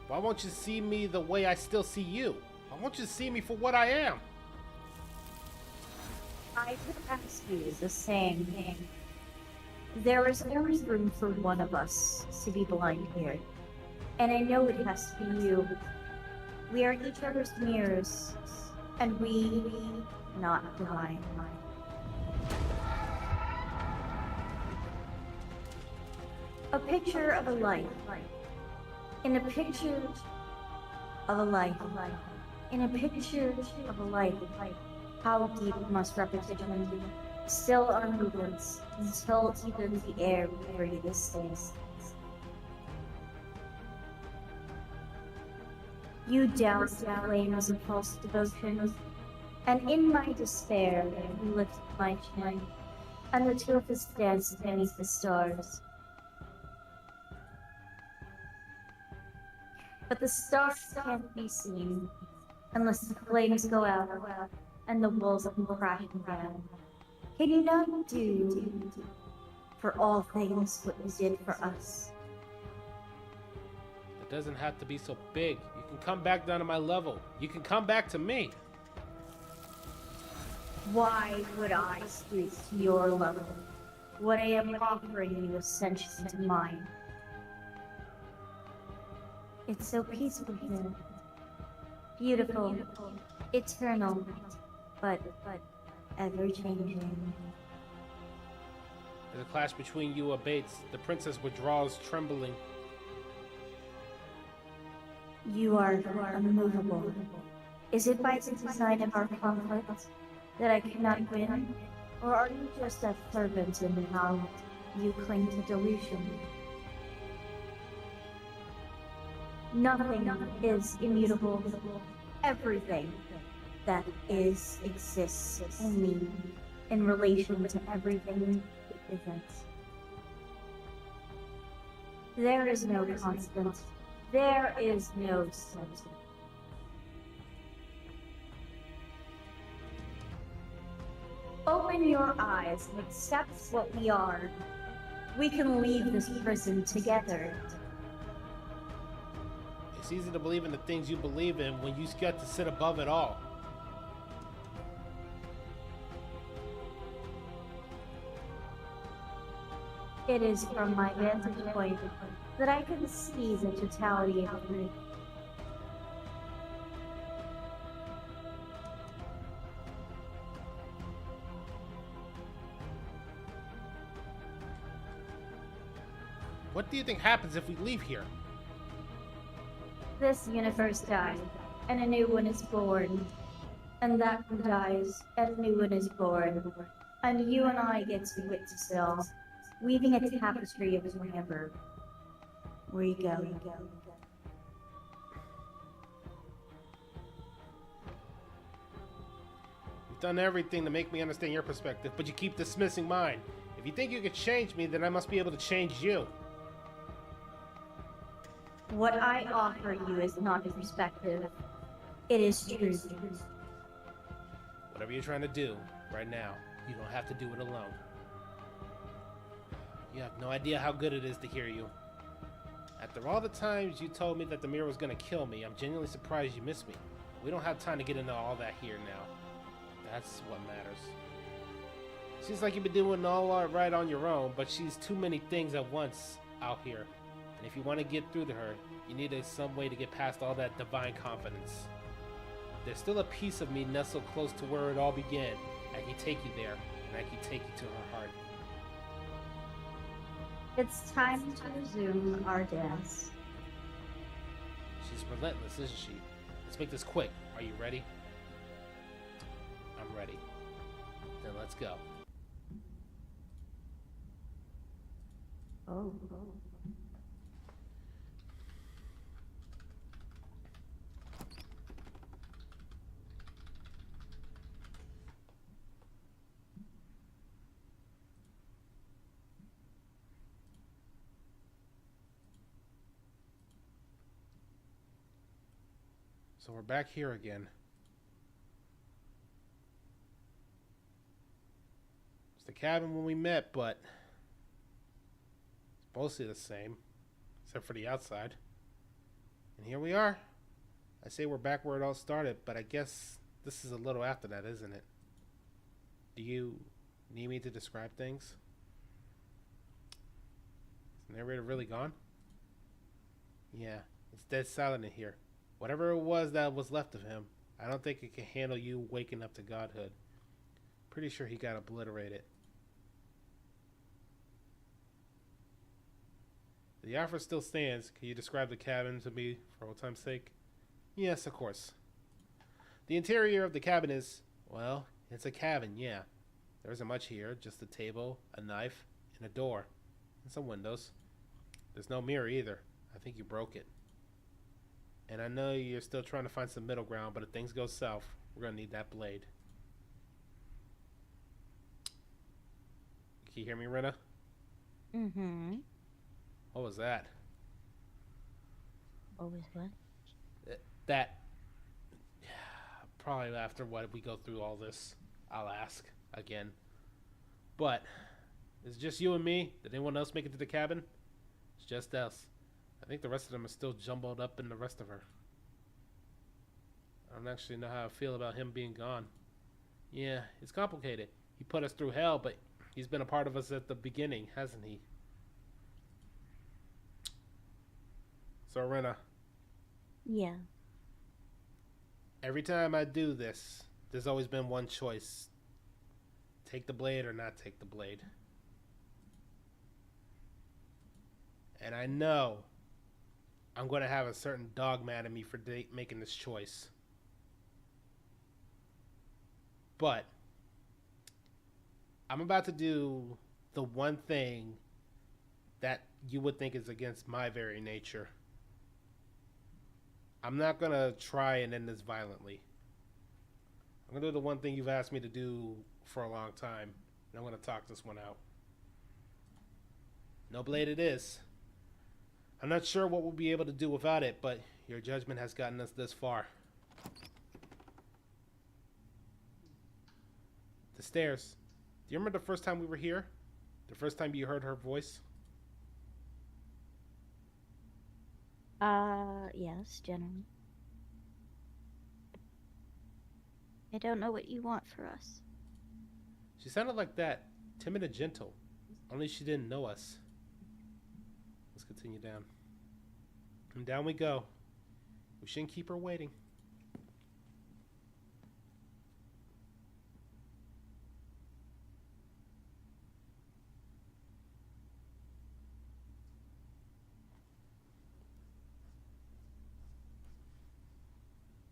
Why won't you see me the way I still see you? Why won't you see me for what I am? I could ask you the same thing. There is only room for one of us to be blind here, and I know it has to be you. We are each other's mirrors, and we not divine. A picture of a life. In a picture of a life. In a picture of a life. How deep must repetition be? Still on movements, until even the air we breathe is stays. You doused the flames of false devotion, and in my despair, you lifted my chin, and the two of us danced beneath the stars. But the stars can't be seen unless the flames go out and the walls come crashing down. Can you not do for all things what you did for us? It doesn't have to be so big. You can come back down to my level. You can come back to me. Why would I stoop to your level? What I am offering you is sentient to mine. It's so peaceful here. Beautiful, eternal, but ever changing. As the clash between you abates, the princess withdraws, trembling. You are unmovable. Is it by the design of our conflict that I cannot win? Or are you just as fervent in how you cling to delusion? Nothing is immutable. Everything that is exists only in relation to everything that isn't. There is no constant. There is no certainty. Open your eyes and accept what we are. We can leave this prison together. It's easy to believe in the things you believe in when you get to sit above it all. It is from my vantage point that I can see the totality of me. What do you think happens if we leave here? This universe died, and a new one is born. And that one dies, and a new one is born. And you and I get to witness it all, weaving a tapestry of wherever we go. You've done everything to make me understand your perspective, but you keep dismissing mine. If you think you could change me, then I must be able to change you. What I offer you is not a perspective. It is truth. Whatever you're trying to do right now, you don't have to do it alone. You have no idea how good it is to hear you. After all the times you told me that the mirror was gonna kill me, I'm genuinely surprised you missed me. We don't have time to get into all that here now. That's what matters. Seems like you've been doing all right on your own, but she's too many things at once out here. And if you want to get through to her, you need some way to get past all that divine confidence. There's still a piece of me nestled close to where it all began. I can take you there, and I can take you to her heart. It's time to resume our dance. She's relentless, isn't she? Let's make this quick. Are you ready? I'm ready. Then let's go. Oh. So we're back here again. It's the cabin when we met, but it's mostly the same, except for the outside. And here we are. I say we're back where it all started, but I guess this is a little after that, isn't it? Do you need me to describe things? Is the narrator really gone? Yeah, it's dead silent in here. Whatever it was that was left of him, I don't think it can handle you waking up to godhood. Pretty sure he got obliterated. The offer still stands. Can you describe the cabin to me for old time's sake? Yes, of course. The interior of the cabin is, well, it's a cabin, yeah. There isn't much here, just a table, a knife, and a door, and some windows. There's no mirror either. I think you broke it. And I know you're still trying to find some middle ground, but if things go south, we're going to need that blade. Can you hear me, Rena? Mm-hmm. What was that? Always what? That. Probably after what we go through all this, I'll ask again. But, it's just you and me? Did anyone else make it to the cabin? It's just us. I think the rest of them are still jumbled up in the rest of her. I don't actually know how I feel about him being gone. Yeah, it's complicated. He put us through hell, but he's been a part of us at the beginning, hasn't he? So, Rena, Yeah. every time I do this, there's always been one choice. Take the blade or not take the blade. And I know I'm going to have a certain dog mad at me for making this choice. But I'm about to do the one thing that you would think is against my very nature. I'm not going to try and end this violently. I'm going to do the one thing you've asked me to do for a long time. And I'm going to talk this one out. No blade it is. I'm not sure what we'll be able to do without it, but your judgment has gotten us this far. The stairs. Do you remember the first time we were here? The first time you heard her voice? Yes, generally. I don't know what you want for us. She sounded like that, timid and gentle. Only she didn't know us. Let's continue down. And down we go. We shouldn't keep her waiting.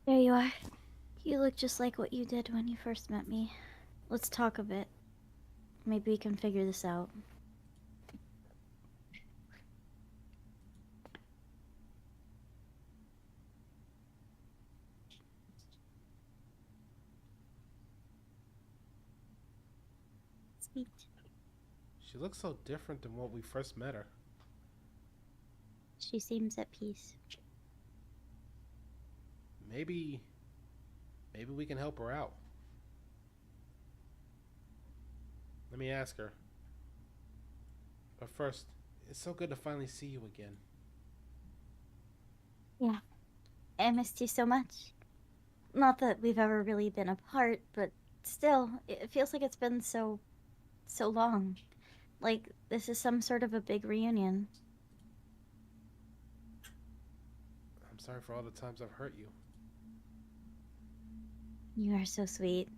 There you are. You look just like what you did when you first met me. Let's talk a bit. Maybe we can figure this out. Sweet. She looks so different than what we first met her. She seems at peace. Maybe we can help her out. Let me ask her. But first, it's so good to finally see you again. Yeah. I missed you so much. Not that we've ever really been apart, but still, it feels like it's been so long. Like this is some sort of a big reunion. I'm sorry for all the times I've hurt you. You are so sweet.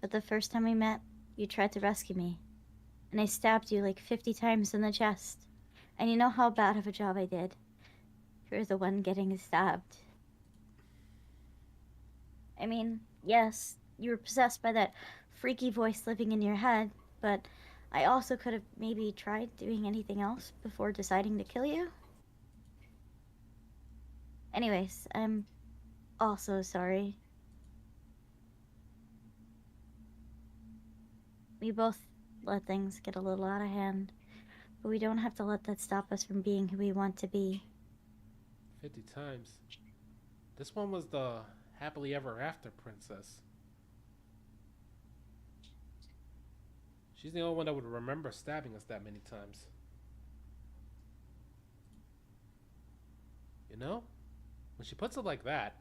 But the first time we met, you tried to rescue me. And I stabbed you like 50 times in the chest. And you know how bad of a job I did. You're the one getting stabbed. I mean, yes, you were possessed by that freaky voice living in your head, but I also could have maybe tried doing anything else before deciding to kill you. Anyways, I'm also sorry. We both let things get a little out of hand, but we don't have to let that stop us from being who we want to be. 50 times. This one was the happily ever after princess. She's the only one that would remember stabbing us that many times. You know? When she puts it like that,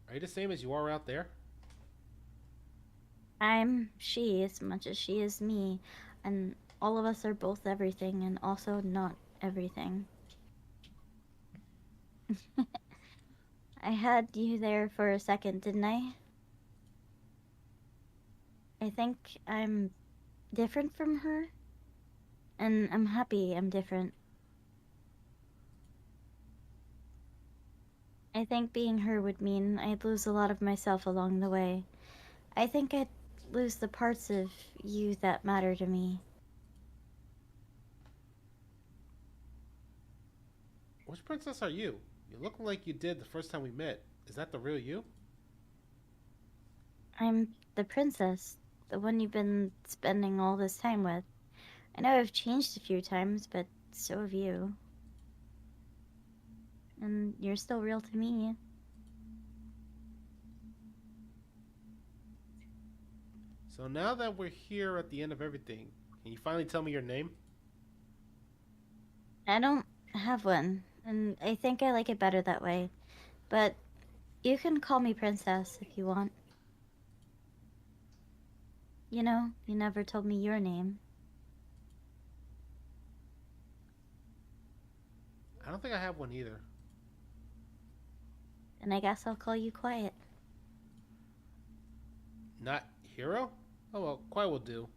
are you the same as you are out there? I'm she as much as she is me, and all of us are both everything and also not everything. I had you there for a second, didn't I? I think I'm different from her, and I'm happy I'm different. I think being her would mean I'd lose a lot of myself along the way. I think I'd lose the parts of you that matter to me. Which princess are you? You look like you did the first time we met. Is that the real you? I'm the princess, the one you've been spending all this time with. I know I've changed a few times, but so have you. And you're still real to me. So now that we're here at the end of everything, can you finally tell me your name? I don't have one, and I think I like it better that way. But you can call me Princess if you want. You know, you never told me your name. I don't think I have one either. And I guess I'll call you Quiet. Not Hero? Oh well, Quiet will do.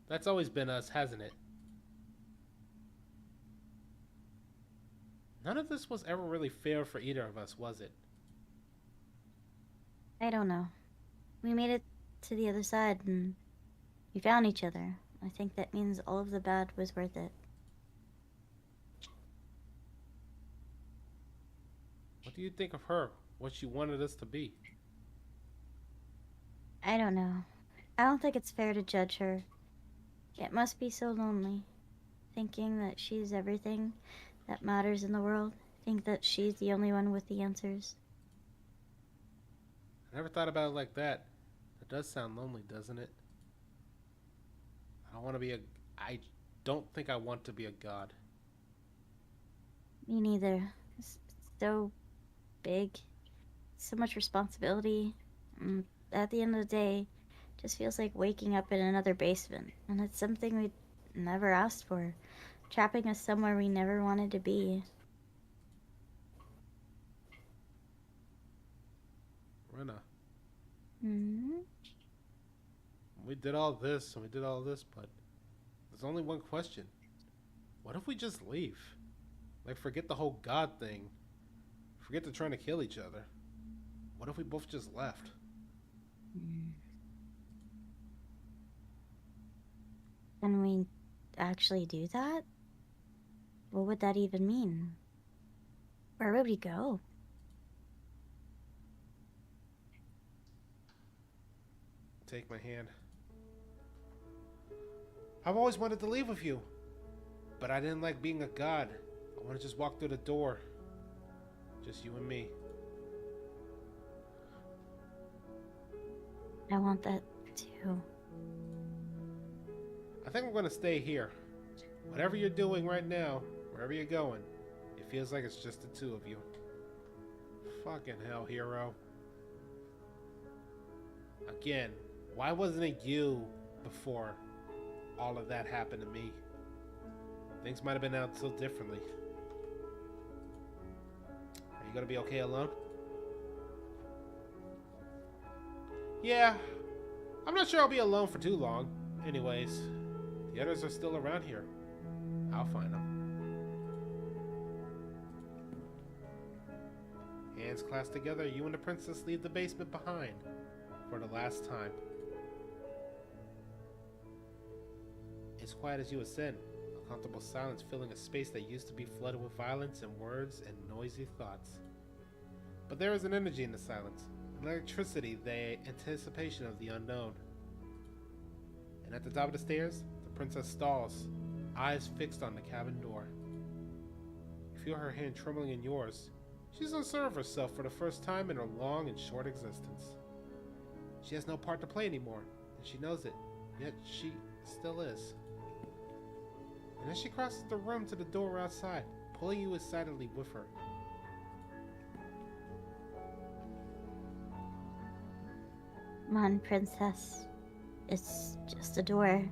That's always been us, hasn't it? None of this was ever really fair for either of us, was it? I don't know. We made it to the other side, and we found each other. I think that means all of the bad was worth it. What do you think of her? What she wanted us to be? I don't know. I don't think it's fair to judge her. It must be so lonely, thinking that she's everything that matters in the world. Think that she's the only one with the answers. I never thought about it like that. It does sound lonely, doesn't it? I want to be a... I don't think I want to be a god. Me neither. It's so big. So much responsibility. At the end of the day, it just feels like waking up in another basement. And it's something we never asked for. Trapping us somewhere we never wanted to be. Rena, Hmm? we did all this and we did all this, but there's only one question. What if we just leave? Like, forget the whole god thing. Forget the trying to kill each other. What if we both just left? Can we actually do that? What would that even mean? Where would we go? Take my hand. I've always wanted to leave with you, but I didn't like being a god. I want to just walk through the door. Just you and me. I want that too. I think I'm going to stay here. Whatever you're doing right now, wherever you're going, it feels like it's just the two of you. Fucking hell, Hero. Again, why wasn't it you before all of that happened to me? Things might have been out so differently. Are you gonna be okay alone? Yeah, I'm not sure I'll be alone for too long. Anyways, the others are still around here. I'll find them. Hands clasped together, you and the princess leave the basement behind for the last time. It's quiet as you ascend, a comfortable silence filling a space that used to be flooded with violence and words and noisy thoughts. But there is an energy in the silence, an electricity, the anticipation of the unknown. And at the top of the stairs, the princess stalls, eyes fixed on the cabin door. You feel her hand trembling in yours. She's uncertain of herself for the first time in her long and short existence. She has no part to play anymore, and she knows it, yet she still is. And as she crosses the room to the door outside, pulling you excitedly with her. Come on, princess. It's just a door.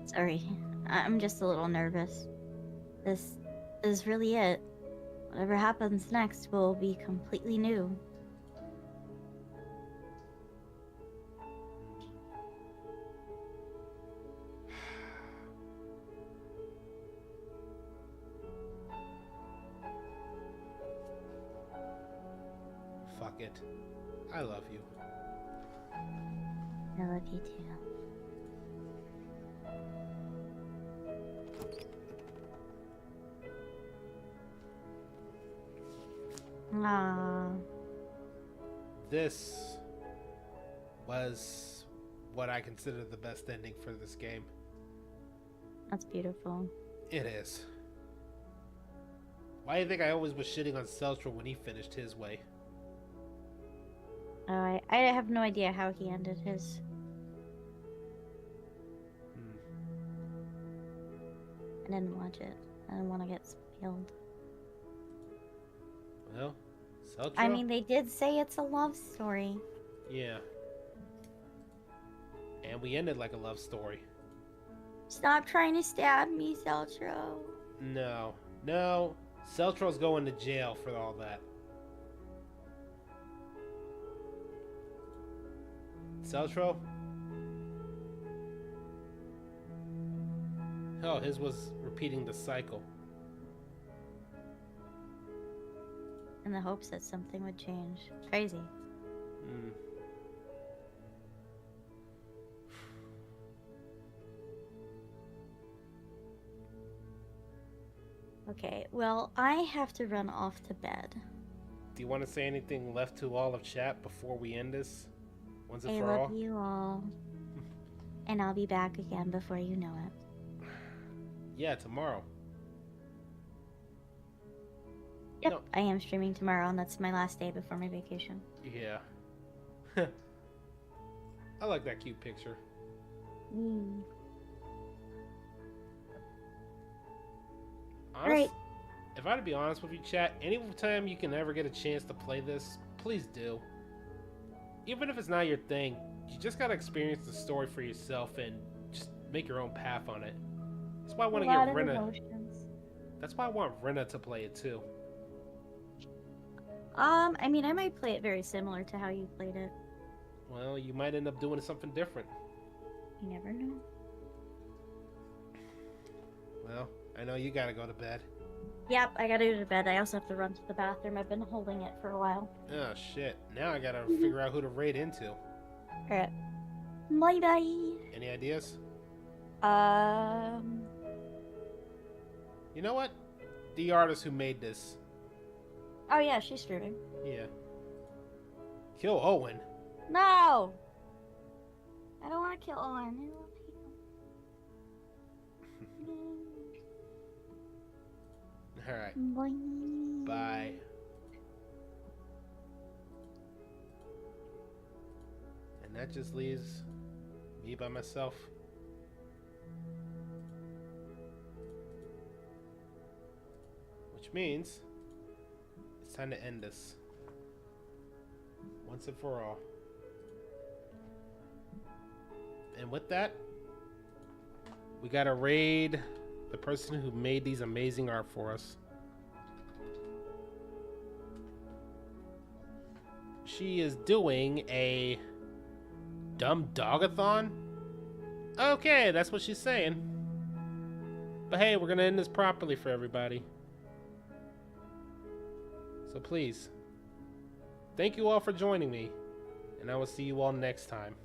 Sorry, I'm just a little nervous. This is really it. Whatever happens next will be completely new. Fuck it. I love you. I love you too. Aww. This was what I consider the best ending for this game. That's beautiful. It is. Why do you think I always was shitting on Celtra when he finished his way? Oh, I have no idea how he ended his. I didn't watch it. I didn't want to get spoiled. Well, Celtra? I mean, they did say it's a love story. Yeah. And we ended like a love story. Stop trying to stab me, Celtro. No. No. Celtra's going to jail for all that. Celtro? Oh, his was repeating the cycle. In the hopes that something would change. Crazy. Okay, well, I have to run off to bed. Do you want to say anything left to all of chat before we end this? Once and I for love all? you all. And I'll be back again before you know it. Yeah, tomorrow. Yep, No. I am streaming tomorrow, and that's my last day before my vacation. Yeah. I like that cute picture. Alright. If I had to be honest with you, chat, anytime you can ever get a chance to play this, please do. Even if it's not your thing, you just gotta experience the story for yourself and just make your own path on it. That's why I want to get Rena. That's why I want Rena to play it too. I mean, I might play it very similar to how you played it. Well, you might end up doing something different. You never know. Well, I know you gotta go to bed. Yep, I gotta go to bed. I also have to run to the bathroom. I've been holding it for a while. Oh shit! Now I gotta figure out who to raid into. Alright. Bye bye. Any ideas? You know what? The artist who made this. Oh yeah, she's streaming. Yeah. Kill Owen. No! I don't want to kill Owen. I love him. Alright. Boing. Bye. And that just leaves me by myself. Which means it's time to end this. Once and for all. And with that, we gotta raid the person who made these amazing art for us. She is doing a dumb dogathon? Okay, that's what she's saying. But hey, we're gonna end this properly for everybody. So please, thank you all for joining me, and I will see you all next time.